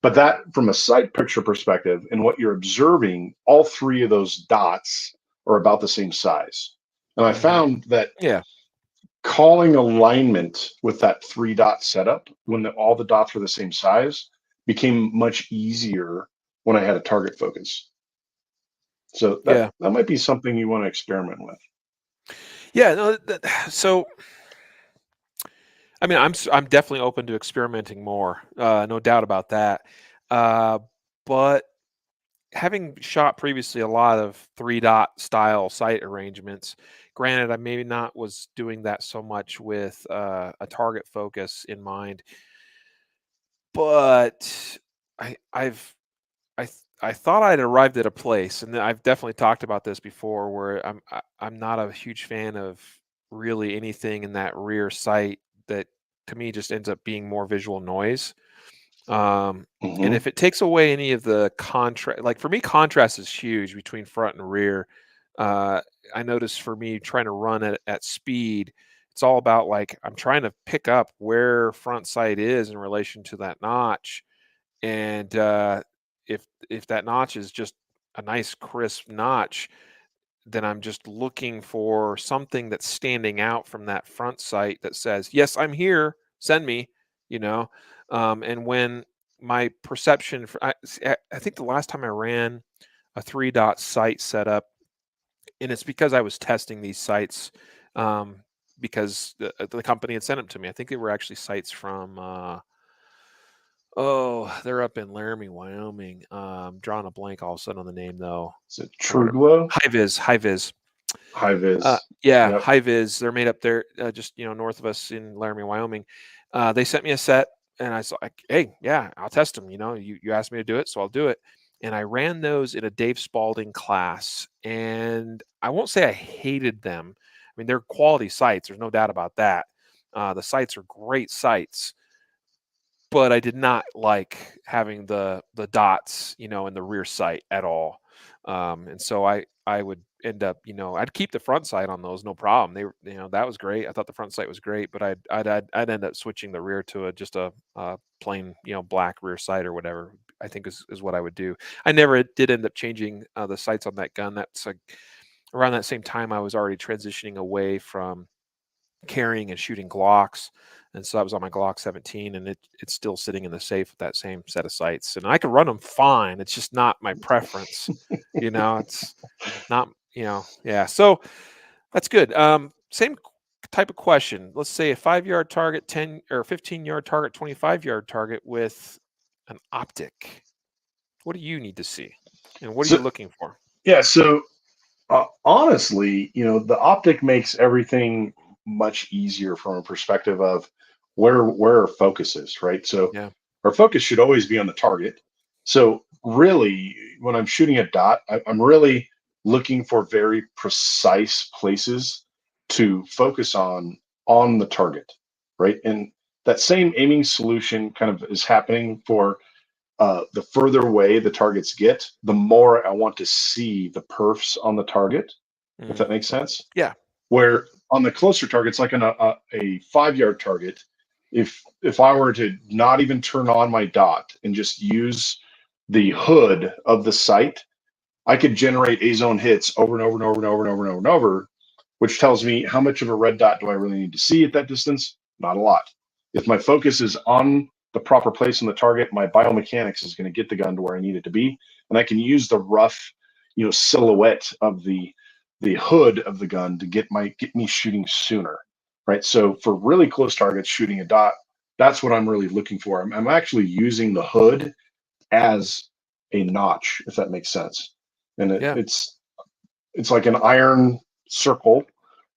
But that, from a sight picture perspective, and what you're observing, all three of those dots are about the same size. And I hmm. found that Yeah. calling alignment with that three dot setup, when all the dots were the same size, became much easier when I had a target focus. So that Yeah. that might be something you want to experiment with. Yeah. No, so I mean, I'm definitely open to experimenting more. No doubt about that. Uh, but having shot previously a lot of three dot style sight arrangements, granted, I maybe not was doing that so much with a target focus in mind, but I, I've I thought I'd arrived at a place, and I've definitely talked about this before, where I'm not a huge fan of really anything in that rear sight that to me just ends up being more visual noise. And Hmm. if it takes away any of the contrast, like for me, contrast is huge between front and rear. Uh, I notice for me trying to run at speed, it's all about like I'm trying to pick up where front sight is in relation to that notch. And if that notch is just a nice crisp notch, then I'm just looking for something that's standing out from that front sight that says, "Yes, I'm here. Send me." You know, and when my perception, I think the last time I ran a three dot sight setup, and it's because I was testing these sights. Um, because the company had sent them to me. I think they were actually sights from oh, they're up in Laramie, Wyoming. Drawing a blank all of a sudden on the name though. Is it Or whatever. True High vis. High vis? Yeah, Yep. high vis. They're made up there, just north of us in Laramie, Wyoming. They sent me a set, and I was like, "Hey, yeah, I'll test them. You asked me to do it, so I'll do it." And I ran those in a Dave Spalding class, and I won't say I hated them. I mean, they're quality sights. There's no doubt about that. The sights are great sights, but I did not like having the dots, in the rear sight at all. And so I would end up, I'd keep the front sight on those, no problem. They were, that was great. I thought the front sight was great, but I'd end up switching the rear to just a plain, black rear sight or whatever. I think is what I would do. I never did end up changing the sights on that gun. That's like around that same time I was already transitioning away from carrying and shooting Glocks. And so that was on my Glock 17, and it's still sitting in the safe with that same set of sights. And I can run them fine. It's just not my preference. It's not, yeah. So that's good. Same type of question. Let's say a 5-yard target, 10 or 15-yard target, 25-yard target with an optic. What do you need to see? And what are So you looking for? yeah, so honestly, the optic makes everything much easier from a perspective of where our focus is, right? So Yeah. our focus should always be on the target. So really, when I'm shooting a dot, I'm really looking for very precise places to focus on the target, right? And that same aiming solution kind of is happening for the further away the targets get, the more I want to see the perfs on the target, if that Mm, makes sense. yeah. Where on the closer targets, like on a 5-yard target, if I were to not even turn on my dot and just use the hood of the sight, I could generate A zone hits over and over and over and over and over and over and over, which tells me how much of a red dot do I really need to see at that distance? Not a lot. If my focus is on the proper place on the target, my biomechanics is going to get the gun to where I need it to be, and I can use the rough, silhouette of the hood of the gun to get me shooting sooner, right? So for really close targets, shooting a dot, that's what I'm really looking for. I'm actually using the hood as a notch, if that makes sense. And Yeah. it's like an iron circle,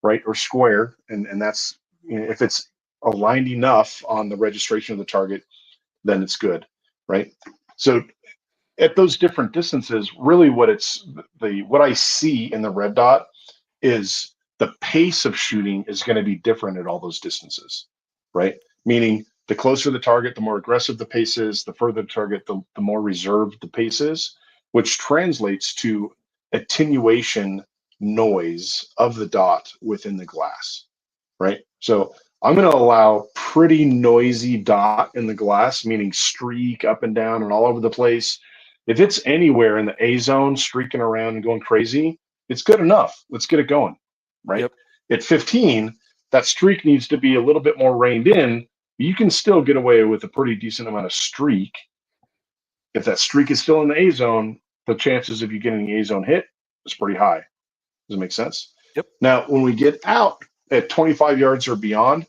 right, or square, and that's if it's aligned enough on the registration of the target, then it's good, right? So at those different distances, really what I see in the red dot is the pace of shooting is going to be different at all those distances, right? Meaning the closer the target, the more aggressive the pace is, the further the target, the more reserved the pace is, which translates to attenuation noise of the dot within the glass, right? So I'm going to allow pretty noisy dot in the glass, meaning streak up and down and all over the place. If it's anywhere in the A zone, streaking around and going crazy, it's good enough. Let's get it going, right? Yep. At 15, that streak needs to be a little bit more reined in. You can still get away with a pretty decent amount of streak. If that streak is still in the A zone, the chances of you getting the A zone hit is pretty high. Does it make sense? Yep. Now, when we get out at 25 yards or beyond,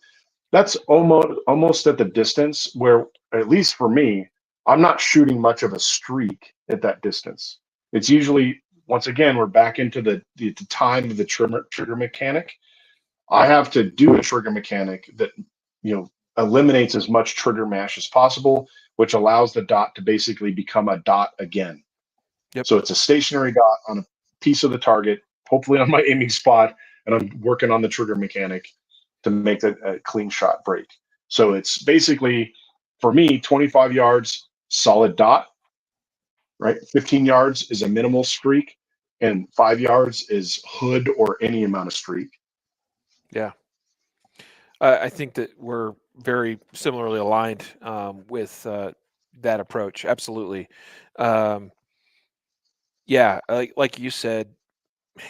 that's almost at the distance where, at least for me, I'm not shooting much of a streak at that distance. It's usually, once again, we're back into the time of the trigger mechanic. I have to do a trigger mechanic that eliminates as much trigger mash as possible, which allows the dot to basically become a dot again. Yep. So it's a stationary dot on a piece of the target, hopefully on my aiming spot, and I'm working on the trigger mechanic to make a clean shot break. So it's basically, for me, 25 yards, solid dot, right? 15 yards is a minimal streak, and 5 yards is hood or any amount of streak. Yeah. I think that we're very similarly aligned with that approach. Absolutely. Um, yeah, like you said,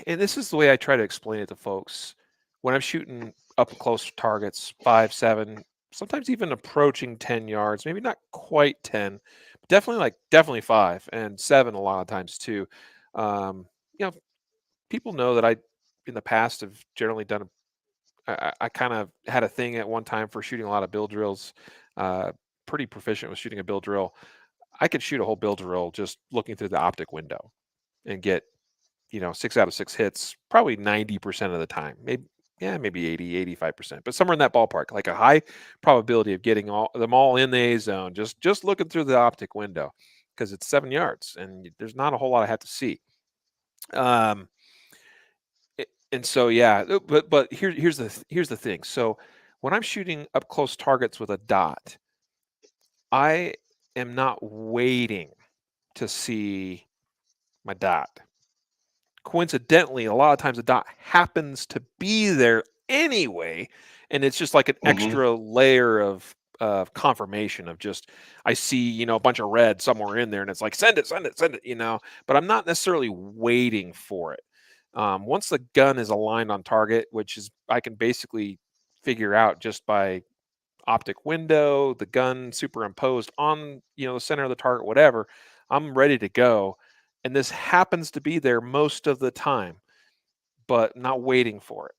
and this is the way I try to explain it to folks. When I'm shooting up close targets, 5, 7, sometimes even approaching 10 yards, maybe not quite 10, but definitely 5 and 7 a lot of times too. Um, you know, people know that I in the past have generally done I kind of had a thing at one time for shooting a lot of bill drills. Uh, Pretty proficient with shooting a bill drill. I could shoot a whole bill drill just looking through the optic window and get 6 out of 6 hits, probably 90% of the time. Maybe, yeah, maybe 80, 85%, but somewhere in that ballpark, like a high probability of getting them all in the A zone, just looking through the optic window, because it's 7 yards and there's not a whole lot I have to see. Um, and so, yeah, but here's the thing. So when I'm shooting up close targets with a dot, I am not waiting to see my dot. Coincidentally, a lot of times the dot happens to be there anyway, and it's just like an Hmm. extra layer of confirmation of just, I see, a bunch of red somewhere in there, and it's like, send it, send it, send it. But I'm not necessarily waiting for it. Once the gun is aligned on target, which is I can basically figure out just by optic window, the gun superimposed on, the center of the target, whatever, I'm ready to go. And this happens to be there most of the time, but not waiting for it.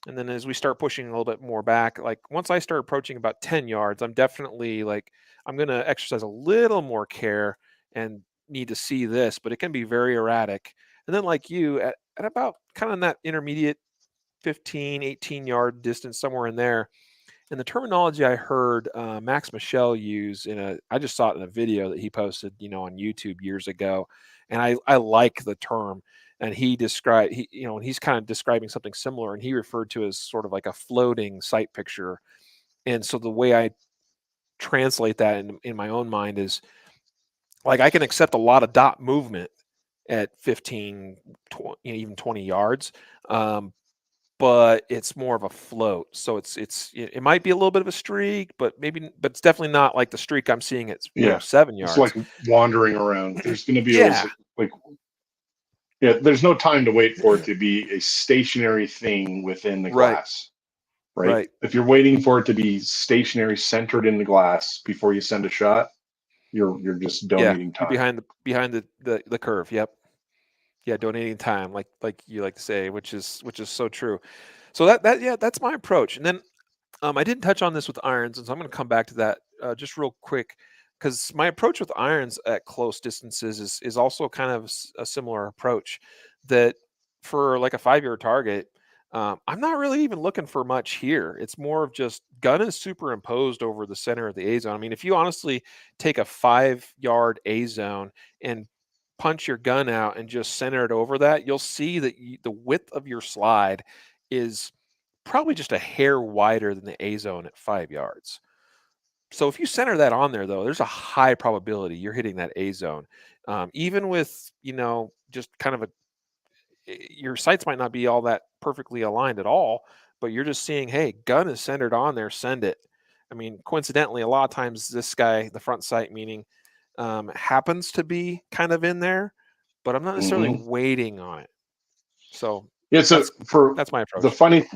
And then as we start pushing a little bit more back, like once I start approaching about 10 yards, I'm definitely like, I'm going to exercise a little more care and need to see this, but it can be very erratic. And then, like you, at about kind of in that intermediate 15, 18-yard distance, somewhere in there, and the terminology I heard Max Michel use I just saw it in a video that he posted, on YouTube years ago, and I like the term. And and he's kind of describing something similar, and he referred to as sort of like a floating sight picture. And so the way I translate that in my own mind is like I can accept a lot of dot movement at 15, 20, even 20 yards. Um, but it's more of a float. So it might be a little bit of a streak, but it's definitely not like the streak I'm seeing at Yeah, 7 it's yards. like wandering around. There's going to be always Yeah, like yeah. There's no time to wait for it to be a stationary thing within the right, glass, right? right. If you're waiting for it to be stationary, centered in the glass before you send a shot, you're just Yeah, donating you're time. behind the curve. Yep. Yeah, donating time, like you like to say, which is so true. So yeah, that's my approach. And then I didn't touch on this with irons, and so I'm going to come back to that just real quick, because my approach with irons at close distances is also kind of a similar approach. That for like a 5 yard target, I'm not really even looking for much here. It's more of just gun is superimposed over the center of the A zone. I mean, if you honestly take a 5 yard A zone and punch your gun out and just center it over that, you'll see that the width of your slide is probably just a hair wider than the A zone at 5 yards. So if you center that on there, though, there's a high probability you're hitting that A zone. Even with, just kind of your sights might not be all that perfectly aligned at all, but you're just seeing, hey, gun is centered on there, send it. I mean, coincidentally, a lot of times this guy, the front sight meaning, happens to be kind of in there, but I'm not necessarily Hmm. waiting on it. So Yeah. So that's for that's my the approach. funny,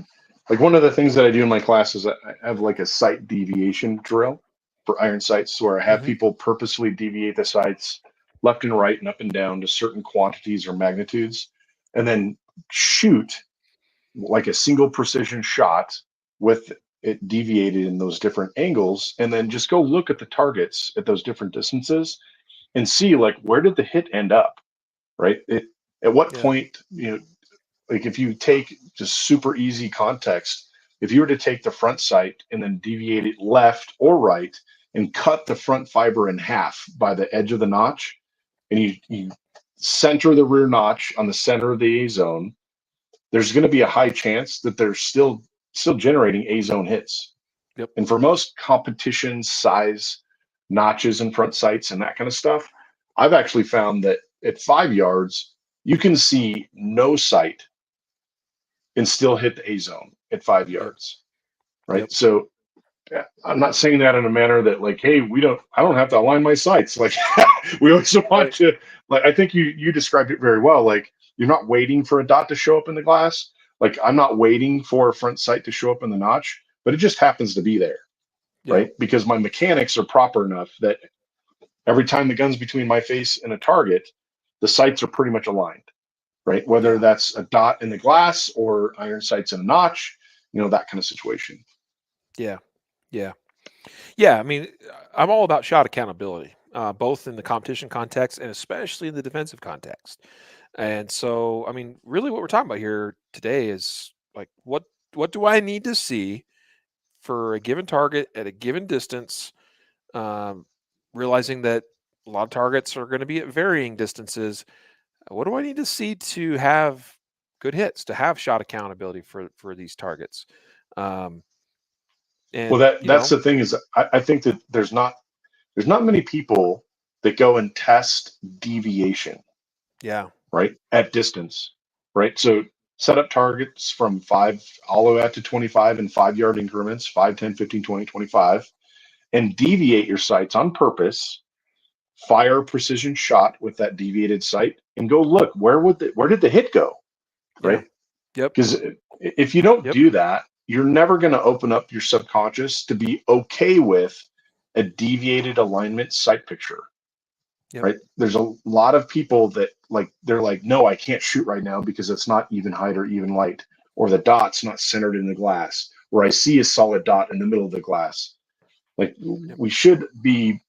like one of the things that I do in my classes, I have like a sight deviation drill for iron sights, where I have Hmm. people purposely deviate the sights left and right and up and down to certain quantities or magnitudes, and then shoot like a single precision shot with it deviated in those different angles, and then just go look at the targets at those different distances and see like where did the hit end up, right? At what Yeah. point, like if you take just super easy context, if you were to take the front sight and then deviate it left or right and cut the front fiber in half by the edge of the notch, and you center the rear notch on the center of the A zone, there's going to be a high chance that they're still generating A zone hits. Yep. And for most competition size notches and front sights and that kind of stuff, I've actually found that at 5 yards, you can see no sight and still hit the A zone at five Yep. yards. Right. Yep. So yeah, I'm not saying that in a manner that like, hey, I don't have to align my sights. Like we always want Right. to, like, I think you described it very well. Like you're not waiting for a dot to show up in the glass. Like I'm not waiting for a front sight to show up in the notch, but it just happens to be there. Yeah. Right. Because my mechanics are proper enough that every time the gun's between my face and a target, the sights are pretty much aligned. Right. Whether Yeah. that's a dot in the glass or iron sights in a notch, that kind of situation. Yeah. Yeah. Yeah. I mean, I'm all about shot accountability, both in the competition context and especially in the defensive context. And so, I mean, really what we're talking about here today is like, what do I need to see for a given target at a given distance, um, realizing that a lot of targets are going to be at varying distances. What do I need to see to have good hits, to have shot accountability for these targets? Um, Well, and that's the thing is, I think that there's not many people that go and test deviation, yeah, right, at distance, right? So set up targets from 5 all the way out to 25 in 5-yard increments, 5, 10, 15, 20, 25, and deviate your sights on purpose, fire a precision shot with that deviated sight, and go look, where did the hit go, yeah, right? yep, Because if you don't yep, do that, you're never going to open up your subconscious to be okay with a deviated alignment sight picture, yep, right? There's a lot of people that they're like, no, I can't shoot right now because it's not even height or even light, or the dot's not centered in the glass, or I see a solid dot in the middle of the glass. Like yep, we should be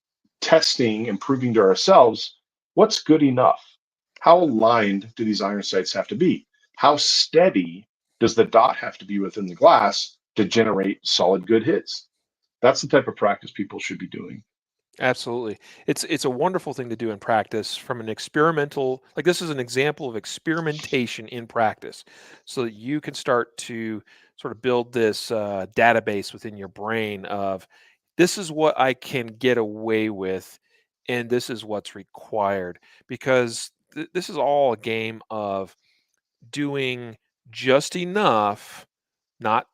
testing and proving to ourselves what's good enough. How aligned do these iron sights have to be? How steady does the dot have to be within the glass to generate solid good hits? That's the type of practice people should be doing. absolutely. It's a wonderful thing to do in practice from an experimental. Like this is an example of experimentation in practice, so that you can start to sort of build this database within your brain of this is what I can get away with, and this is what's required. Because this is all a game of doing just enough, not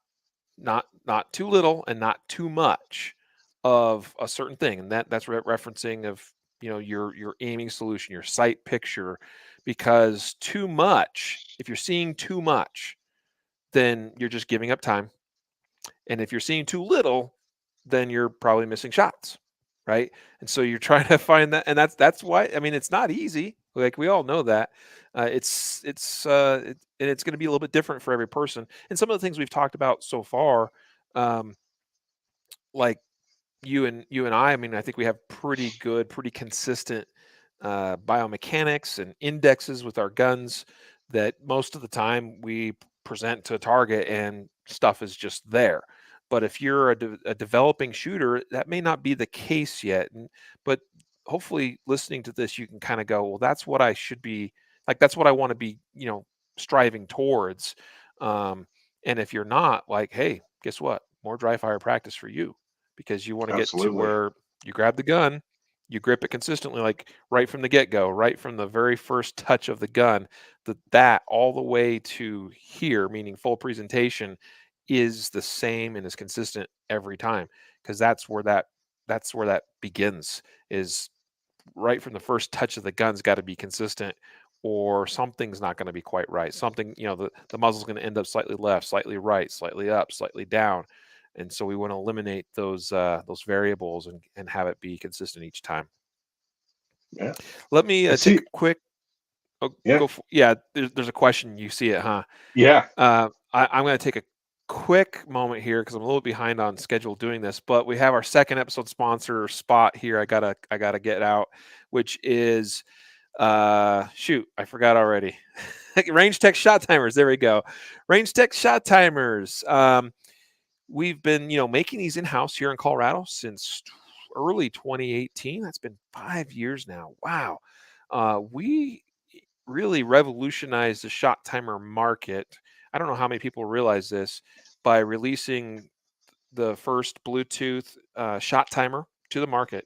not too little and not too much of a certain thing, and that's referencing of your aiming solution, your sight picture, because too much, if you're seeing too much, then you're just giving up time, and if you're seeing too little, then you're probably missing shots, right? And so you're trying to find that, and that's why, I mean, it's not easy. Like we all know that. And it's going to be a little bit different for every person. And some of the things we've talked about so far, um, like you and I mean, I think we have pretty good, pretty consistent biomechanics and indexes with our guns that most of the time we present to a target and stuff is just there. But if you're a developing shooter, that may not be the case yet. But hopefully, listening to this, you can kind of go, well, that's what I should be like. That's what I want to be, striving towards. Um, and if you're not, like, hey, guess what? More dry fire practice for you, because you want to get to Absolutely. where you grab the gun, you grip it consistently, like right from the get go, right from the very first touch of the gun, that all the way to here, meaning full presentation, is the same and is consistent every time. Because that's where that begins, is right from the first touch of the gun's got to be consistent, or something's not going to be quite right. Something, the muzzle's going to end up slightly left, slightly right, slightly up, slightly down. And so we want to eliminate those variables and have it be consistent each time. Yeah. Let me I take see. a quick. Oh, Yeah. go for, yeah. There's a question. You see it, huh? Yeah. I'm going to take a quick moment here because I'm a little behind on schedule doing this, but we have our second episode sponsor spot here. I gotta get out, which is shoot, I forgot already. Range Tech Shot Timers. There we go. Range Tech Shot Timers. We've been, making these in-house here in Colorado since early 2018. That's been 5 years now. Wow. We really revolutionized the shot timer market. I don't know how many people realize this, by releasing the first Bluetooth shot timer to the market.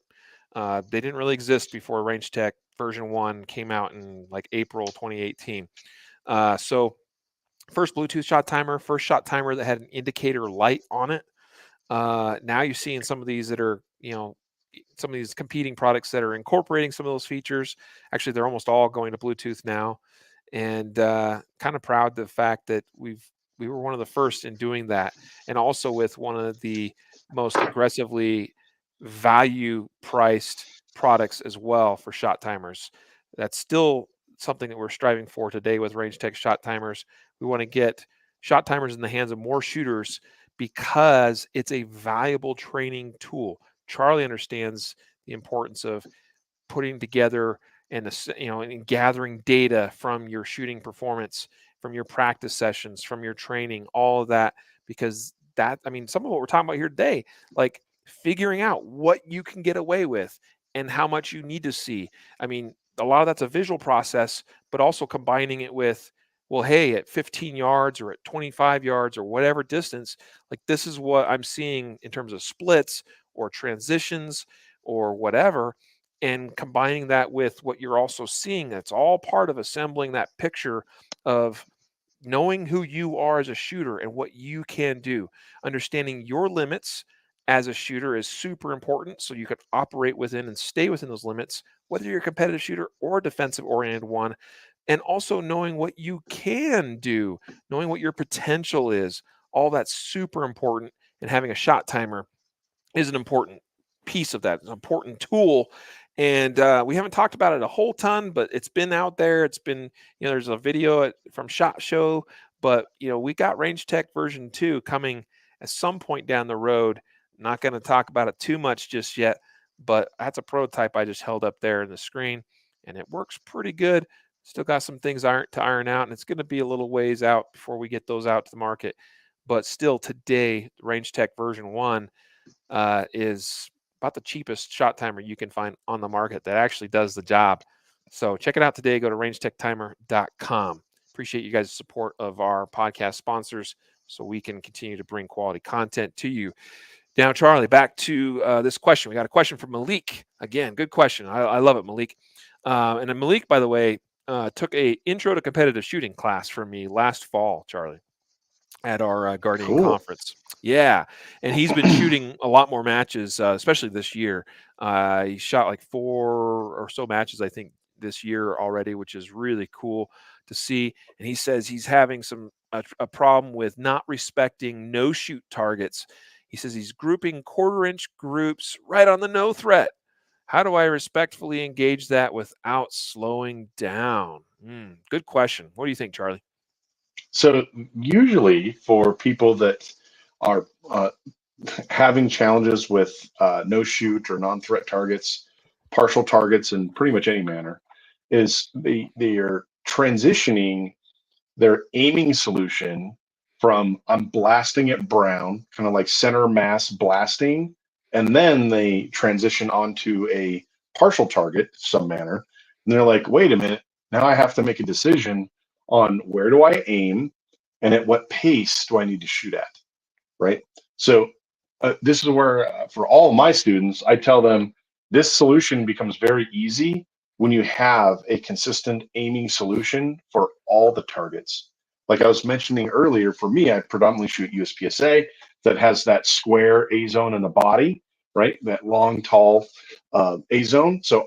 They didn't really exist before Range Tech version 1 came out in like April 2018. So first Bluetooth shot timer, first shot timer that had an indicator light on it. Now you're seeing some of these that are, some of these competing products that are incorporating some of those features. Actually, they're almost all going to Bluetooth now, and kind of proud of the fact that we were one of the first in doing that, and also with one of the most aggressively value priced products as well for shot timers. That's still something that we're striving for today with Range Tech shot timers. We want to get shot timers in the hands of more shooters because it's a valuable training tool. Charlie understands the importance of putting together and and gathering data from your shooting performance, from your practice sessions, from your training, all of that, because that, I mean, some of what we're talking about here today, like figuring out what you can get away with and how much you need to see. I mean, a lot of that's a visual process, but also combining it with, well, hey, at 15 yards or at 25 yards or whatever distance, like this is what I'm seeing in terms of splits or transitions or whatever, and combining that with what you're also seeing. That's all part of assembling that picture of knowing who you are as a shooter and what you can do. Understanding your limits as a shooter is super important, so you can operate within and stay within those limits, whether you're a competitive shooter or a defensive oriented one. And also knowing what you can do, knowing what your potential is. All that's super important, and having a shot timer is an important piece of that, an important tool. And we haven't talked about it a whole ton, but it's been out there. It's been, there's a video from Shot Show, but we got Range Tech version 2 coming at some point down the road. Not going to talk about it too much just yet, but that's a prototype I just held up there in the screen, and it works pretty good. Still got some things to iron out, and it's going to be a little ways out before we get those out to the market. But still, today, Range Tech version 1 is about the cheapest shot timer you can find on the market that actually does the job. So check it out today. Go to rangetechtimer.com. Appreciate you guys' support of our podcast sponsors so we can continue to bring quality content to you. Now, Charlie, back to this question. We got a question from Malik. Again, good question. I love it, Malik. And then Malik, by the way, took a intro to competitive shooting class from me last fall, Charlie, at our Guardian Cool. conference. Yeah, and he's been shooting a lot more matches, especially this year. He shot like 4 or so matches, I think, this year already, which is really cool to see. And he says he's having a problem with not respecting no shoot targets. He says he's grouping 1/4-inch groups right on the no threat. How do I respectfully engage that without slowing down? Good question. What do you think, Charlie? So usually for people that are having challenges with no shoot or non-threat targets, partial targets in pretty much any manner, is they are transitioning their aiming solution from I'm blasting it brown, kind of like center mass blasting, and then they transition onto a partial target of some manner. And they're like, wait a minute, now I have to make a decision on where do I aim and at what pace do I need to shoot at, right? So this is where, for all of my students, I tell them this solution becomes very easy when you have a consistent aiming solution for all the targets. Like I was mentioning earlier, for me, I predominantly shoot USPSA that has that square A zone in the body, right? That long, tall A zone. So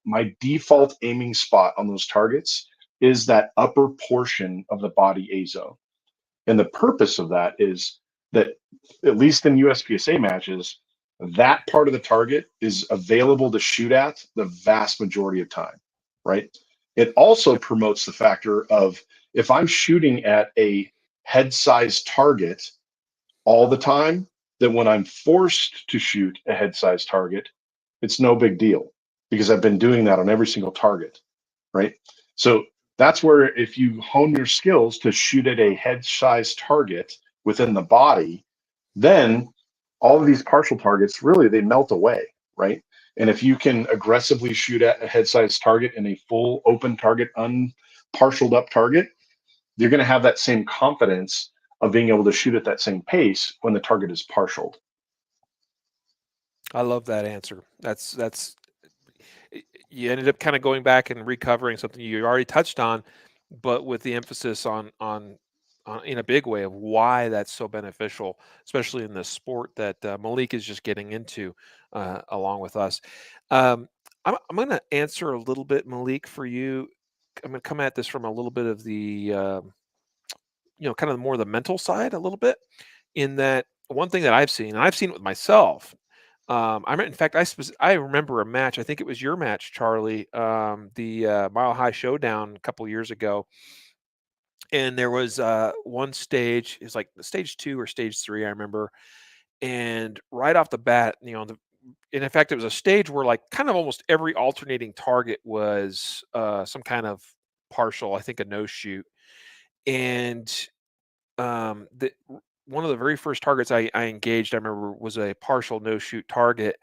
my default aiming spot on those targets is that upper portion of the body A zone. And the purpose of that is that, at least in USPSA matches, that part of the target is available to shoot at the vast majority of time, right? It also promotes the factor of if I'm shooting at a head size target all the time, then when I'm forced to shoot a head size target, it's no big deal because I've been doing that on every single target, right? So that's where if you hone your skills to shoot at a head size target within the body, then all of these partial targets really they melt away, right? And if you can aggressively shoot at a head size target in a full open target, unparceled up target, you're going to have that same confidence of being able to shoot at that same pace when the target is partialed. I love that answer. That's you ended up kind of going back and recovering something you already touched on, but with the emphasis on in a big way of why that's so beneficial, especially in the sport that Malik is just getting into along with us. Um, I'm going to answer a little bit, Malik, for you. I'm going to come at this from a little bit of the kind of more the mental side a little bit. In that, one thing that I've seen, and I've seen it with myself. In fact, I remember a match. I think it was your match, Charlie, the Mile High Showdown a couple years ago. And there was one stage, it's like stage 2 or stage 3, I remember. And right off the bat, and in fact, it was a stage where like kind of almost every alternating target was some kind of partial, I think a no shoot. And one of the very first targets I engaged, I remember, was a partial no shoot target.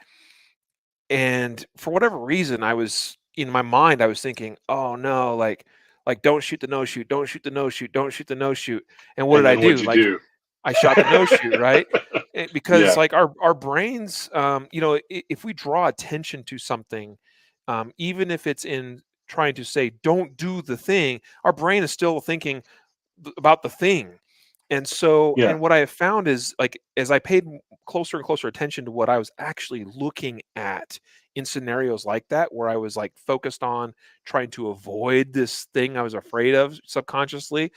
And for whatever reason, I was in my mind, I was thinking, oh no, like don't shoot the no shoot, don't shoot the no shoot, don't shoot the no shoot. And what And did I then what'd do? you Like do? I shot the no shoot, right? Because Yeah. like our brains, if we draw attention to something, even if it's in trying to say don't do the thing, our brain is still thinking about the thing. And so, Yeah. and what I have found is like as I paid closer and closer attention to what I was actually looking at in scenarios like that, where I was like focused on trying to avoid this thing I was afraid of subconsciously,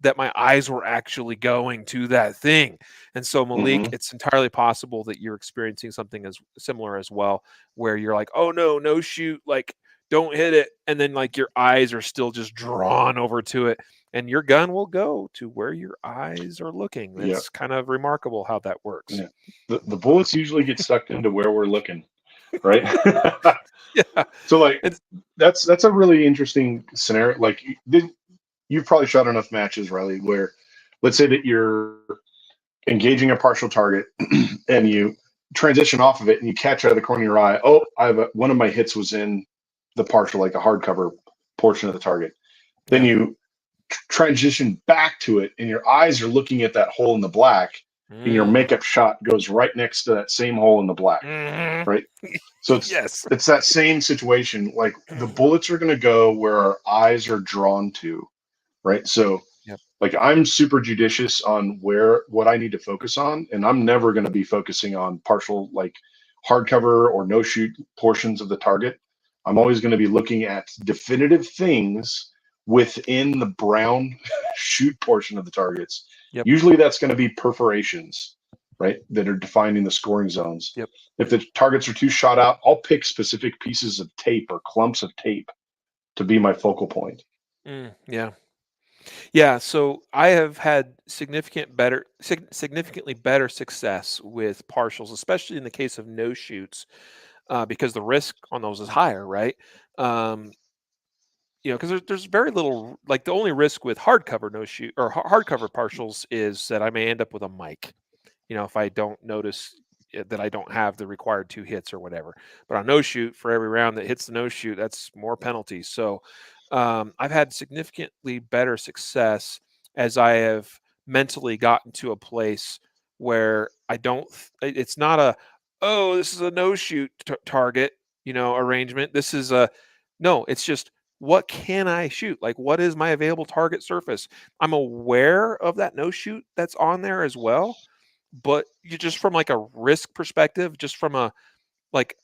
that my eyes were actually going to that thing. And so, Malik, Hmm. it's entirely possible that you're experiencing something as similar as well, where you're like, oh no, no shoot, like don't hit it. And then like your eyes are still just drawn over to it, and your gun will go to where your eyes are looking. Yeah. That's kind of remarkable how that works. Yeah. The bullets usually get sucked into where we're looking, right? Yeah. So like It's that's a really interesting scenario. Like you've probably shot enough matches, Riley, where let's say that you're engaging a partial target and you transition off of it and you catch out of the corner of your eye, oh, one of my hits was in the partial, like the hardcover portion of the target. Then yeah. you transition back to it and your eyes are looking at that hole in the black, and your Mm. makeup shot goes right next to that same hole in the black, Mhm. right? So Yes. it's that same situation. Like the bullets are going to go where our eyes are drawn to, right? So Yep. like I'm super judicious on what I need to focus on, and I'm never going to be focusing on partial like hardcover or no shoot portions of the target. I'm always going to be looking at definitive things within the brown shoot portion of the targets. Yep. Usually that's going to be perforations, right, that are defining the scoring zones. Yep. If the targets are too shot out, I'll pick specific pieces of tape or clumps of tape to be my focal point. Yeah. Yeah, so I have had significantly better success with partials, especially in the case of no shoots, because the risk on those is higher, right? Um, because there's very little, like the only risk with hardcover no shoot or hardcover partials is that I may end up with a mic. If I don't notice that I don't have the required 2 hits or whatever. But on no shoot, for every round that hits the no shoot, that's more penalties. So I've had significantly better success as I have mentally gotten to a place where I don't. It's not a, oh, this is a no shoot target, arrangement. This is a no. It's just, what can I shoot? Like, what is my available target surface? I'm aware of that no shoot that's on there as well, but you just from like a risk perspective, just from a like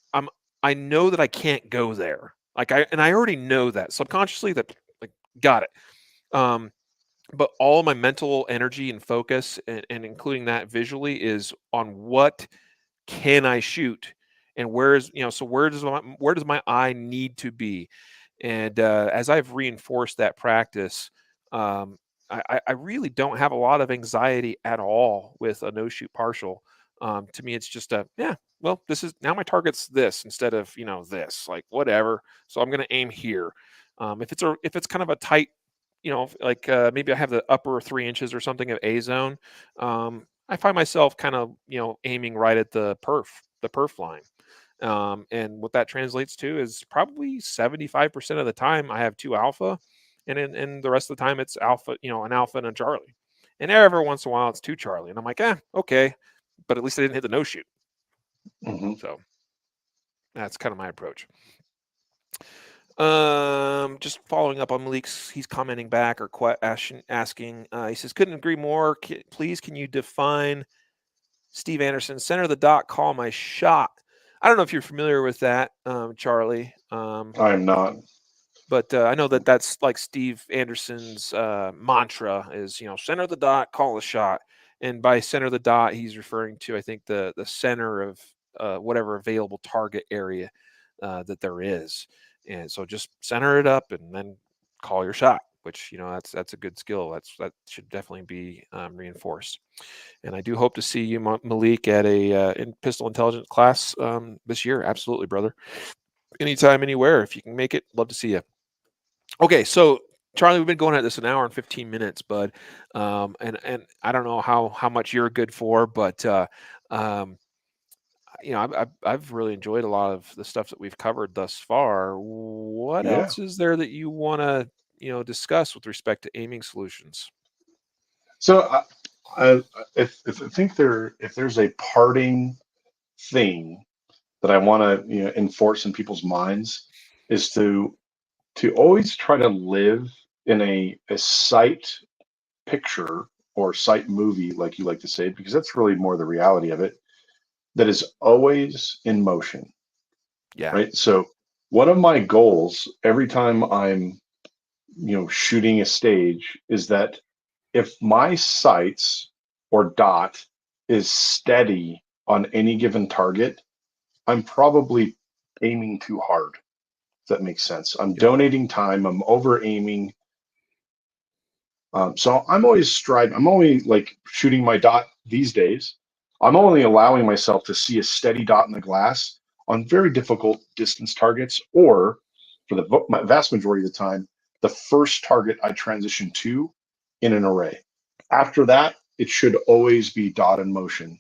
I know that I can't go there. I already know that subconsciously, that like got it. Um but all my mental energy and focus, and including that visually, is on what can I shoot, and so where does my eye need to be. And as I've reinforced that practice, um, I really don't have a lot of anxiety at all with a no shoot partial. To me, it's just yeah. Well, this is now my target's this instead of this, like whatever. So I'm going to aim here. If it's kind of a tight, like maybe I have the upper 3 inches or something of A zone. I find myself kind of aiming right at the perf line. And what that translates to is probably 75% of the time I have two alpha, and the rest of the time it's alpha, an alpha and a Charlie. And every once in a while it's two Charlie. And I'm like, okay. But at least I didn't hit the no shoot. Hmm. So that's kind of my approach. Just following up on Malik's, he's commenting back or asking. He says, couldn't agree more. Please, can you define Steve Anderson, center of the dot, call my shot? I don't know if you're familiar with that, Charlie. I'm not. But I know that that's like Steve Anderson's mantra is, center of the dot, call a shot. And by center of the dot, he's referring to, I think, the center of whatever available target area that there is. And so just center it up and then call your shot. which that's a good skill. That should definitely be reinforced. And I do hope to see you, Malik, at a in pistol intelligence class this year. Absolutely, brother. Anytime, anywhere. If you can make it, love to see you. Okay, so Charlie, we've been going at this an hour and 15 minutes, bud. And I don't know how much you're good for, but um, I've really enjoyed a lot of the stuff that we've covered thus far. What Yeah. else is there that you want to discuss with respect to aiming solutions? So I, if I think if there's a parting thing that I want to enforce in people's minds is to always try to live in a sight picture or sight movie, like you like to say, because that's really more the reality of it, that is always in motion, Yeah. right? So one of my goals every time I'm shooting a stage is that if my sights or dot is steady on any given target, I'm probably aiming too hard. If that makes sense. I'm Yep. donating time. I'm over aiming. So I'm always striving. I'm only like shooting my dot these days. I'm only allowing myself to see a steady dot in the glass on very difficult distance targets, or for the vast majority of the time, the first target I transition to in an array. After that, it should always be dot in motion.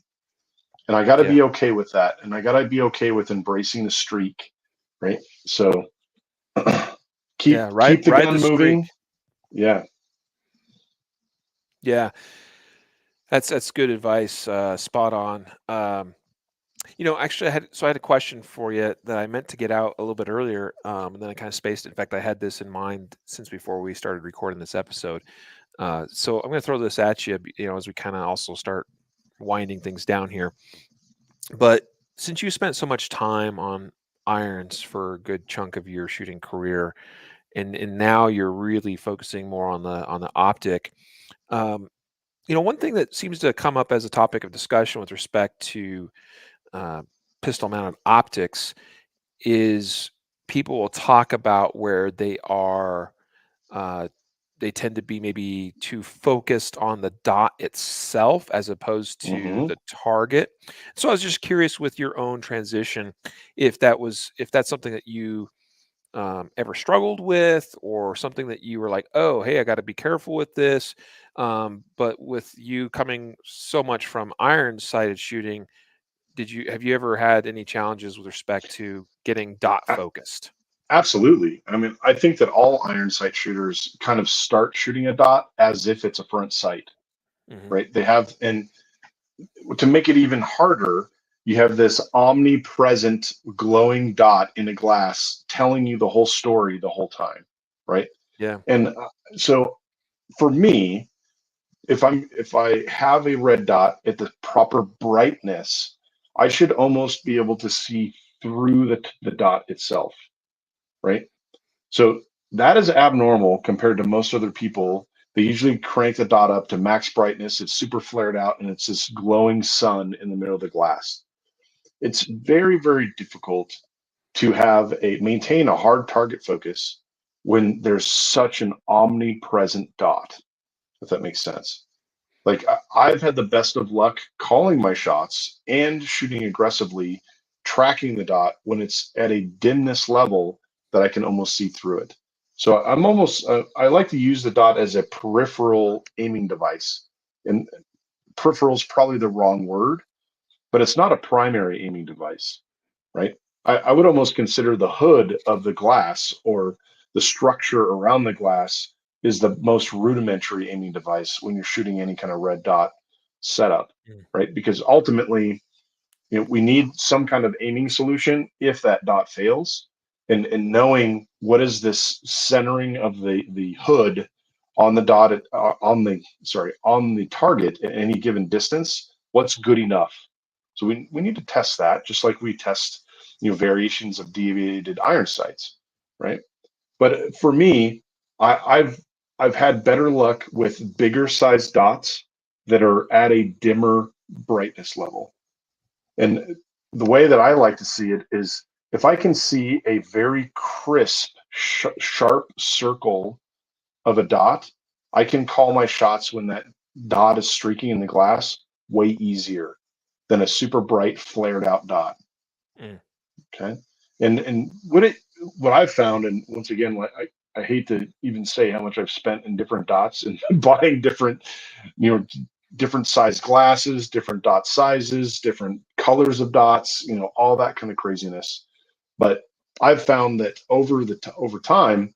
And I got to Yeah. be okay with that. And I got to be okay with embracing the streak, right? So Yeah. keep the Ride the gun streak. moving. Yeah. Yeah. That's good advice. Spot on. Actually, I had a question for you that I meant to get out a little bit earlier, and then I kind of spaced it. In fact, I had this in mind since before we started recording this episode. So I'm going to throw this at you, as we kind of also start winding things down here. But since you spent so much time on irons for a good chunk of your shooting career, and now you're really focusing more on the optic. Um, one thing that seems to come up as a topic of discussion with respect to uh, pistol mounted optics is people will talk about where uh, they tend to be maybe too focused on the dot itself as opposed to Hmm. the target. So I was just curious with your own transition, if that's something that you ever struggled with, or something that you were like, oh, hey, I got to be careful with this. But with you coming so much from iron sighted shooting, have you ever had any challenges with respect to getting dot focused? Absolutely. I mean, I think that all iron sight shooters kind of start shooting a dot as if it's a front sight, Hmm. right? They have, and to make it even harder, you have this omnipresent glowing dot in a glass telling you the whole story the whole time, right? Yeah. And so for me, if I have a red dot at the proper brightness, I should almost be able to see through the dot itself, right? So that is abnormal compared to most other people. They usually crank the dot up to max brightness. It's super flared out and it's this glowing sun in the middle of the glass. It's very, very difficult to have a maintain a hard target focus when there's such an omnipresent dot, if that makes sense. Like I've had the best of luck calling my shots and shooting aggressively, tracking the dot when it's at a dimness level that I can almost see through it. So I like to use the dot as a peripheral aiming device. And peripheral is probably the wrong word, but it's not a primary aiming device, right? I would almost consider the hood of the glass or the structure around the glass is the most rudimentary aiming device when you're shooting any kind of red dot setup, Mm. right? Because ultimately, we need some kind of aiming solution if that dot fails, and knowing what is this centering of the hood on the dot on the on the target at any given distance, what's good enough. So we need to test that just like we test variations of deviated iron sights, right? But for me, I've had better luck with bigger sized dots that are at a dimmer brightness level. And the way that I like to see it is if I can see a very crisp, sharp circle of a dot, I can call my shots when that dot is streaking in the glass way easier than a super bright flared out dot. Mm. Okay. And what I've found, and once again, I hate to even say how much I've spent in different dots and buying different, you know, different size glasses, different dot sizes, different colors of dots, all that kind of craziness. But I've found that over time,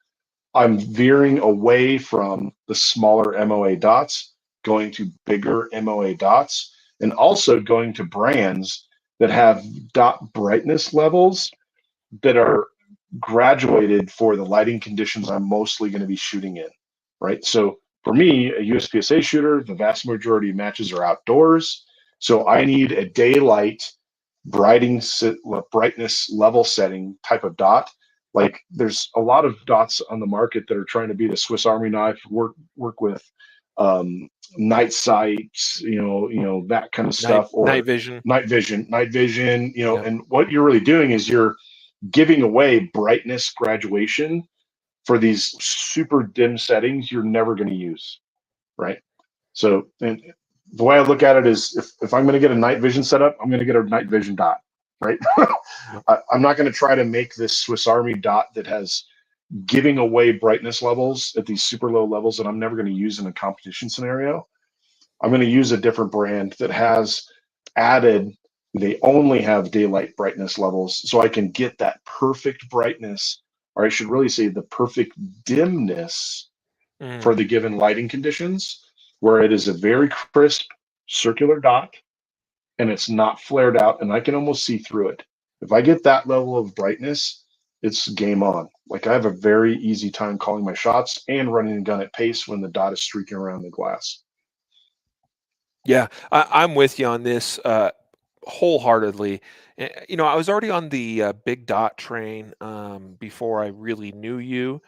I'm veering away from the smaller MOA dots, going to bigger MOA dots, and also going to brands that have dot brightness levels that are graduated for the lighting conditions I'm mostly going to be shooting in, right? So for me, a USPSA shooter, the vast majority of matches are outdoors. So I need a daylight brightness level setting type of dot. Like there's a lot of dots on the market that are trying to be the Swiss Army knife, work with night sights, that kind of Night stuff, night or vision. night vision, Yep. and what you're really doing is you're giving away brightness graduation for these super dim settings you're never going to use, right? So, and the way I look at it is if I'm going to get a night vision setup, I'm going to get a night vision dot, right? Yep. I'm not going to try to make this Swiss Army dot that has giving away brightness levels at these super low levels that I'm never going to use in a competition scenario. I'm going to use a different brand that has added, they only have daylight brightness levels, so I can get that perfect brightness, or I should really say the perfect dimness Mm. for the given lighting conditions, where it is a very crisp circular dot and it's not flared out and I can almost see through it. If I get that level of brightness, it's game on. Like I have a very easy time calling my shots and running a gun at pace when the dot is streaking around the glass. Yeah, I'm with you on this wholeheartedly. I was already on the big dot train before I really knew you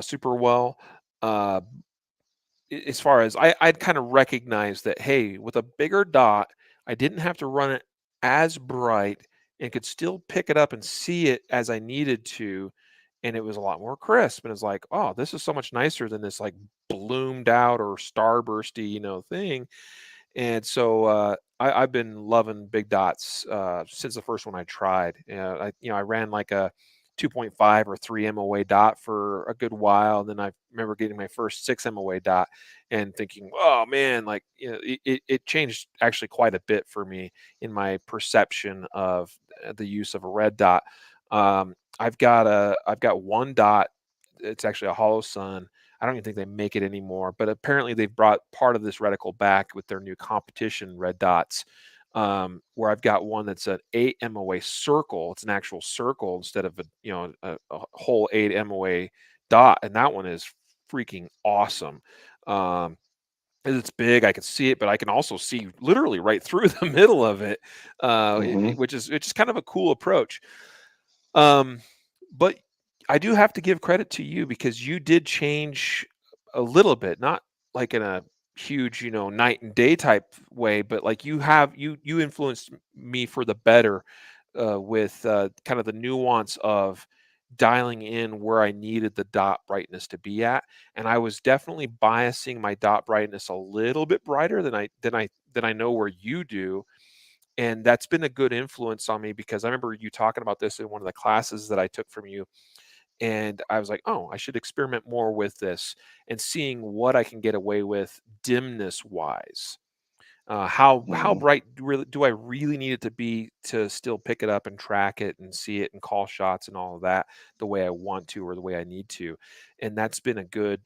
super well. Uh, as far as I'd kind of recognized that, hey, with a bigger dot, I didn't have to run it as bright and could still pick it up and see it as I needed to. And it was a lot more crisp. And it's like, oh, this is so much nicer than this like bloomed out or starbursty, thing. And so I've been loving big dots since the first one I tried. I ran like a 2.5 or 3 MOA dot for a good while. And then I remember getting my first 6 MOA dot and thinking, oh man, like it changed actually quite a bit for me in my perception of the use of a red dot. I've got one dot. It's actually a hollow sun. I don't even think they make it anymore, but apparently they've brought part of this reticle back with their new competition red dots. Where I've got one that's an 8 MOA circle. It's an actual circle instead of a whole 8 MOA dot, and that one is freaking awesome. Um, it's big. I can see it, but I can also see literally right through the middle of it, Mm-hmm. which is kind of a cool approach. Um, but I do have to give credit to you because you did change a little bit, not like in a huge, night and day type way, but like you influenced me for the better with kind of the nuance of dialing in where I needed the dot brightness to be at, and I was definitely biasing my dot brightness a little bit brighter than I know where you do, and that's been a good influence on me because I remember you talking about this in one of the classes that I took from you. And I was like, oh, I should experiment more with this and seeing what I can get away with dimness wise. How Mm-hmm. bright do I really need it to be to still pick it up and track it and see it and call shots and all of that the way I want to or the way I need to, and that's been a good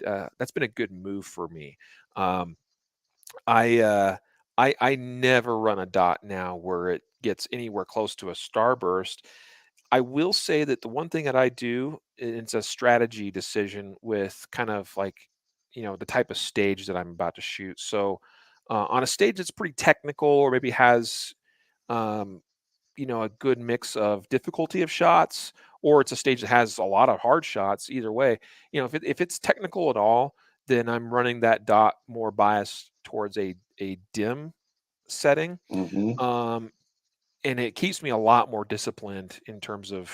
move for me. Um, I I never run a dot now where it gets anywhere close to a starburst. I will say that the one thing that I do, it's a strategy decision with kind of like, the type of stage that I'm about to shoot. So on a stage that's pretty technical or maybe has um, a good mix of difficulty of shots, or it's a stage that has a lot of hard shots. Either way, if it's technical at all, then I'm running that dot more biased towards a dim setting. Mm-hmm. Um, and it keeps me a lot more disciplined in terms of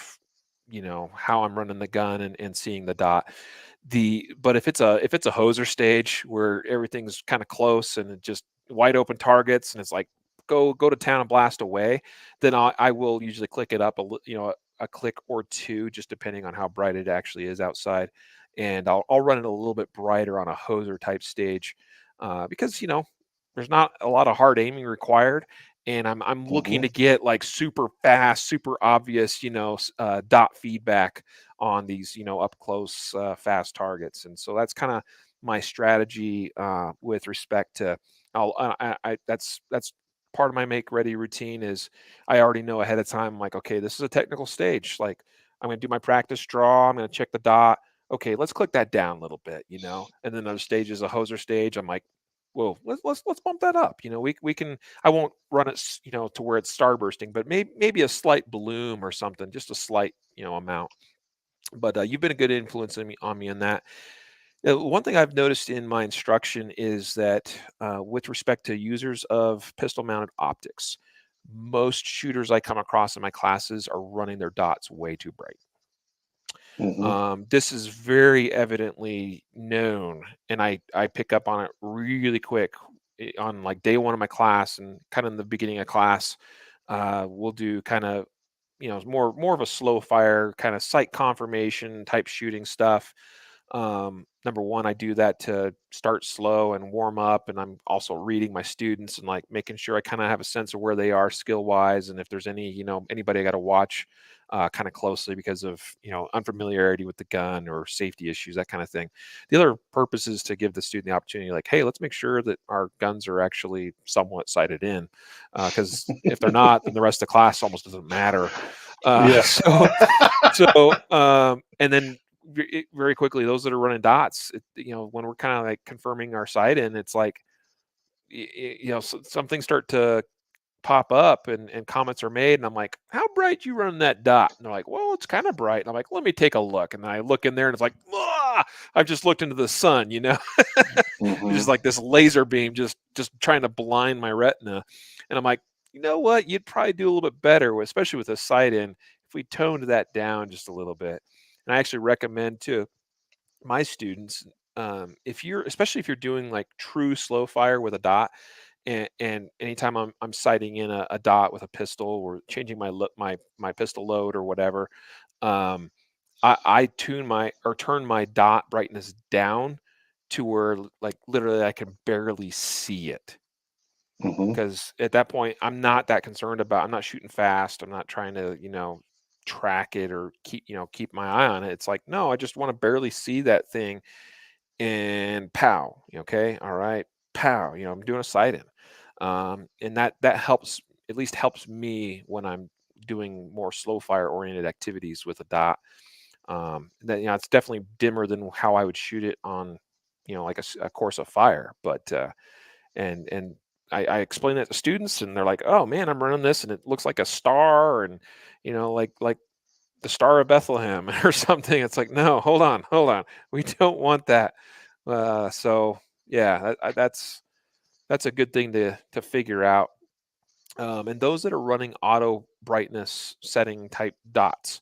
how I'm running the gun and seeing the dot. But if it's a hoser stage where everything's kind of close and it just wide open targets and it's like go to town and blast away, then I will usually click it up a click or two, just depending on how bright it actually is outside, and I'll run it a little bit brighter on a hoser type stage, because there's not a lot of hard aiming required, and I'm looking Hmm. to get like super fast, super obvious, dot feedback on these, up close, fast targets. And so that's kind of my strategy, with respect to, that's part of my make ready routine is I already know ahead of time, like, okay, this is a technical stage. Like, I'm going to do my practice draw. I'm going to check the dot. Okay, let's click that down a little bit, and then another stage is a hoser stage. I'm like, whoa, let's bump that up. We can, I won't run it, to where it's starbursting, but maybe a slight bloom or something, just a slight, amount. But you've been a good influence on me in that. One thing I've noticed in my instruction is that, with respect to users of pistol mounted optics, most shooters I come across in my classes are running their dots way too bright. Hmm. This is very evidently known, and I pick up on it really quick, on like day one of my class and kind of in the beginning of class. We'll do kind of, more of a slow fire kind of sight confirmation type shooting stuff. Number one, I do that to start slow and warm up, and I'm also reading my students and like making sure I kind of have a sense of where they are skill wise, and if there's anybody I got to watch, kind of closely because of unfamiliarity with the gun or safety issues, that kind of thing. The other purpose is to give the student the opportunity, like, hey, let's make sure that our guns are actually somewhat sighted in, because if they're not, then the rest of the class almost doesn't matter. Yeah. And then very quickly, those that are running dots, when we're kind of like confirming our sight in, it's like, some things start to pop up, and comments are made, and I'm like, how bright you running that dot? And they're like, well, it's kind of bright. And I'm like, let me take a look. And then I look in there and it's like, I've just looked into the sun, Hmm. just like this laser beam, just trying to blind my retina. And I'm like, you know what? You'd probably do a little bit better, especially with the sight in, if we toned that down just a little bit. And I actually recommend to my students, especially if you're doing like true slow fire with a dot, and anytime I'm sighting in a dot with a pistol or changing my pistol load or whatever, um, I turn my dot brightness down to where, like, literally I can barely see it, Hmm. because at that point I'm not that concerned about. I'm not shooting fast. I'm not trying to track it or keep my eye on it. It's like, no, I just want to barely see that thing, and pow. Okay, all right, pow. I'm doing a sight in, and that helps, at least helps me when I'm doing more slow fire oriented activities with a dot. That it's definitely dimmer than how I would shoot it on, like a course of fire. But and I explain that to students, and they're like, "Oh man, I'm running this, and it looks like a star, and like the Star of Bethlehem or something." It's like, no, hold on, we don't want that. So yeah, that's a good thing to figure out. And those that are running auto brightness setting type dots,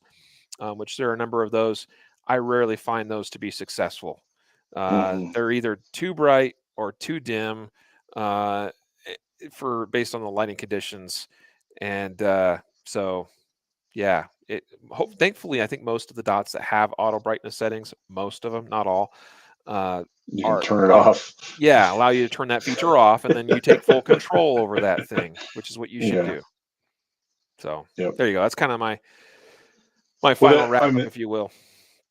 which there are a number of those, I rarely find those to be successful. Hmm. They're either too bright or too dim, uh, for based on the lighting conditions, and so yeah. Thankfully, I think most of the dots that have auto brightness settings, most of them, not all, uh, You can are turn it off. yeah, allow you to turn that feature off, and then you take full control over that thing, which is what you should Yeah. do. So Yep. there you go. That's kind of my Well, final wrap I up, mean, if you will.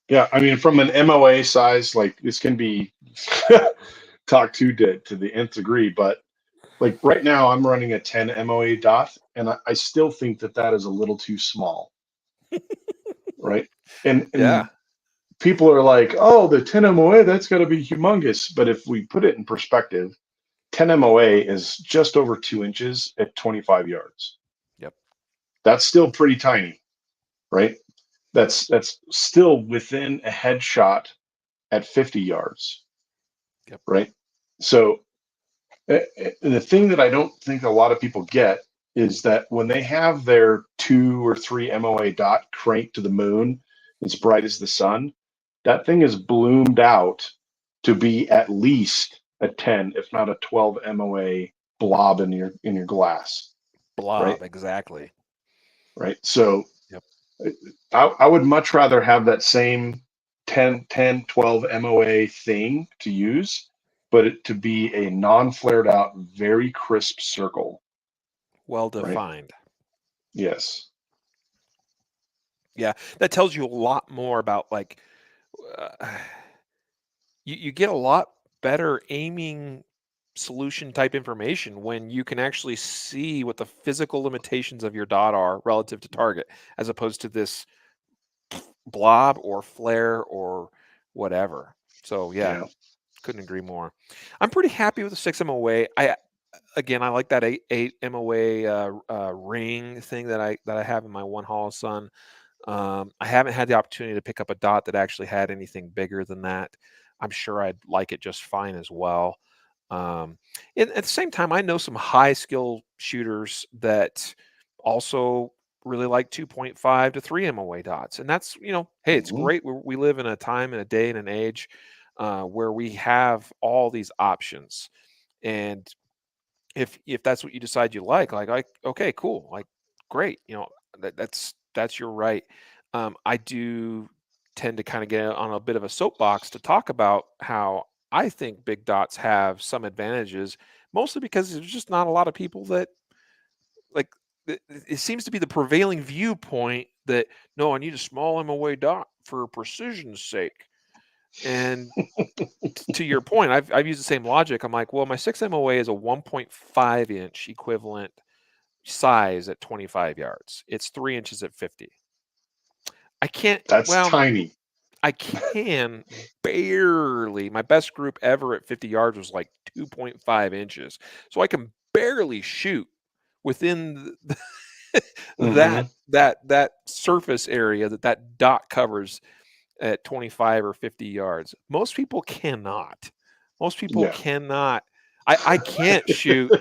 yeah, I mean, from an MOA size, like this can be talked to the nth degree, but like right now, I'm running a 10 MOA dot, and I still think that that is a little too small, right? And Yeah. people are like, oh, the 10 MOA, that's got to be humongous. But if we put it in perspective, 10 MOA is just over 2 inches at 25 yards. Yep. That's still pretty tiny, right? That's still within a headshot at 50 yards, Yep. right? So the thing that I don't think a lot of people get is that when they have their 2 or 3 MOA dot cranked to the moon, as bright as the sun, that thing is bloomed out to be at least a 10, if not a 12 MOA blob in your glass, right? Blob, exactly. Right. So Yep. I would much rather have that same 10, 10, 12 MOA thing to use, but it to be a non-flared out, very crisp circle, Well right? defined. Yes. Yeah, that tells you a lot more about like uh, you get a lot better aiming solution type information when you can actually see what the physical limitations of your dot are relative to target, as opposed to this blob or flare or whatever. So yeah, Yeah. couldn't agree more. I'm pretty happy with the 6 MOA. I like that eight MOA ring thing that I have in my one hollow sun. I haven't had the opportunity to pick up a dot that actually had anything bigger than that. I'm sure I'd like it just fine as well. Um, and at the same time, I know some high skill shooters that also really like 2.5 to 3 MOA dots. And that's, hey, it's Hmm. great. We live in a time and a day and an age where we have all these options. And if that's what you decide you like okay, cool, like great, that's your right. I do tend to kind of get on a bit of a soapbox to talk about how I think big dots have some advantages, mostly because there's just not a lot of people that like. It seems to be the prevailing viewpoint that no, I need a small MOA dot for precision's sake. And to your point, I've used the same logic. I'm like, well, my 6 MOA is a 1.5 inch equivalent size at 25 yards. It's 3 inches at 50. I can't, That's well, tiny. I can barely. My best group ever at 50 yards was like 2.5 inches. So I can barely shoot within Hmm. that surface area that dot covers at 25 or 50 yards. Most people cannot. Most people Yeah. cannot. I can't shoot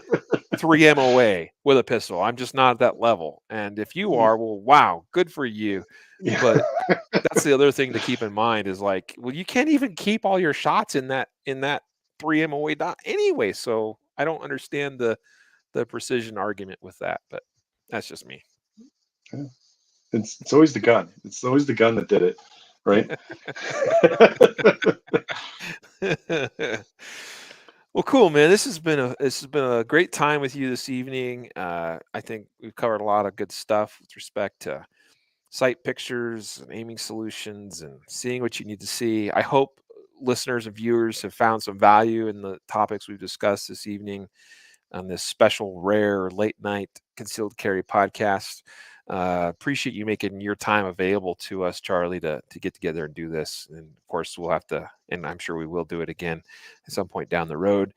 3 MOA with a pistol. I'm just not at that level. And if you are, well, wow, good for you. Yeah. But that's the other thing to keep in mind is like, well, you can't even keep all your shots in that 3 MOA dot anyway. So I don't understand the precision argument with that, but that's just me. It's always the gun. It's always the gun that did it, right? Well, cool, man. This has been a great time with you this evening. I think we've covered a lot of good stuff with respect to sight pictures and aiming solutions and seeing what you need to see. I hope listeners and viewers have found some value in the topics we've discussed this evening on this special, rare, late night concealed carry podcast. Appreciate you making your time available to us, Charlie, to get together and do this. And of course, we'll have to, and I'm sure we will do it again at some point down the road.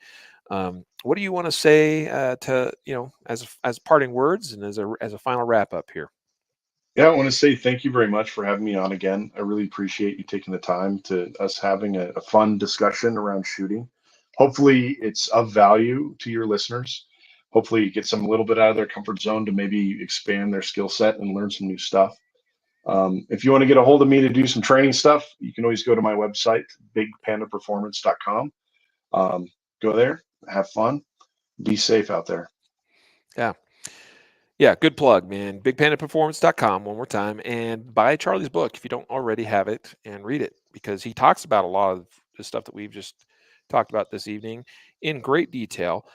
What do you want to say to as parting words and as a final wrap up here? Yeah, I want to say thank you very much for having me on again. I really appreciate you taking the time to us having a fun discussion around shooting. Hopefully, it's of value to your listeners. Hopefully, you get some a little bit out of their comfort zone to maybe expand their skill set and learn some new stuff. If you want to get a hold of me to do some training stuff, you can always go to my website, bigpandaperformance.com. Go there, have fun, be safe out there. Yeah. Yeah, good plug, man. BigPandaPerformance.com one more time and buy Charlie's book if you don't already have it and read it because he talks about a lot of the stuff that we've just talked about this evening in great detail,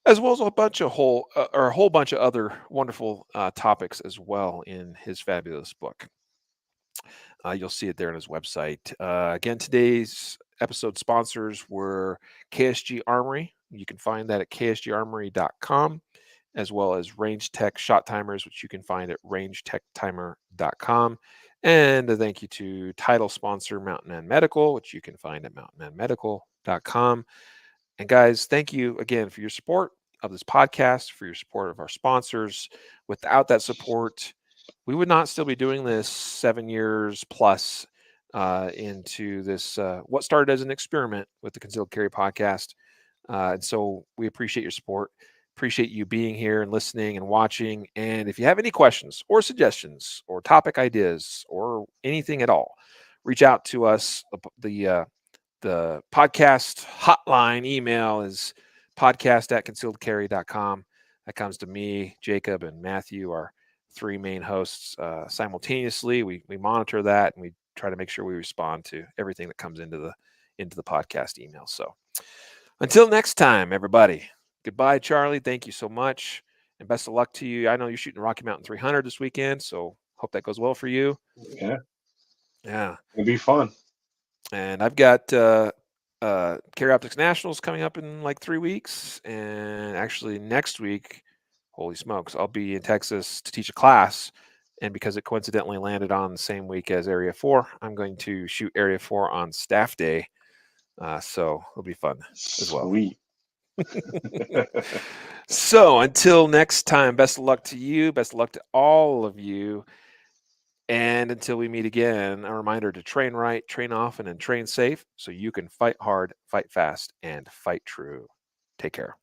as well as a whole bunch of other wonderful topics as well in his fabulous book. You'll see it there on his website. Again, today's episode sponsors were KSG Armory. You can find that at ksgarmory.com, as well as Range Tech Shot Timers, which you can find at rangetechtimer.com. And a thank you to title sponsor Mountain Man Medical, which you can find at mountainmanmedical.com. And guys, thank you again for your support of this podcast, for your support of our sponsors. Without that support, we would not still be doing this 7 years plus into this, what started as an experiment with the Concealed Carry podcast. And so we appreciate your support. Appreciate you being here and listening and watching. And if you have any questions or suggestions or topic ideas or anything at all, reach out to us. The podcast hotline email is podcast@concealedcarry.com. That comes to me, Jacob, and Matthew, our three main hosts, simultaneously. We monitor that, and we try to make sure we respond to everything that comes into the podcast email. So until next time, everybody. Goodbye, Charlie. Thank you so much, and best of luck to you. I know you're shooting Rocky Mountain 300 this weekend, so hope that goes well for you. Yeah, Yeah. it'll be fun. And I've got Carry Optics Nationals coming up in like 3 weeks. And actually next week, holy smokes, I'll be in Texas to teach a class. And because it coincidentally landed on the same week as Area 4, I'm going to shoot Area 4 on staff day. So it'll be fun as well. Sweet. So until next time, best of luck to you. Best of luck to all of you. And until we meet again, a reminder to train right, train often, and train safe so you can fight hard, fight fast, and fight true. Take care.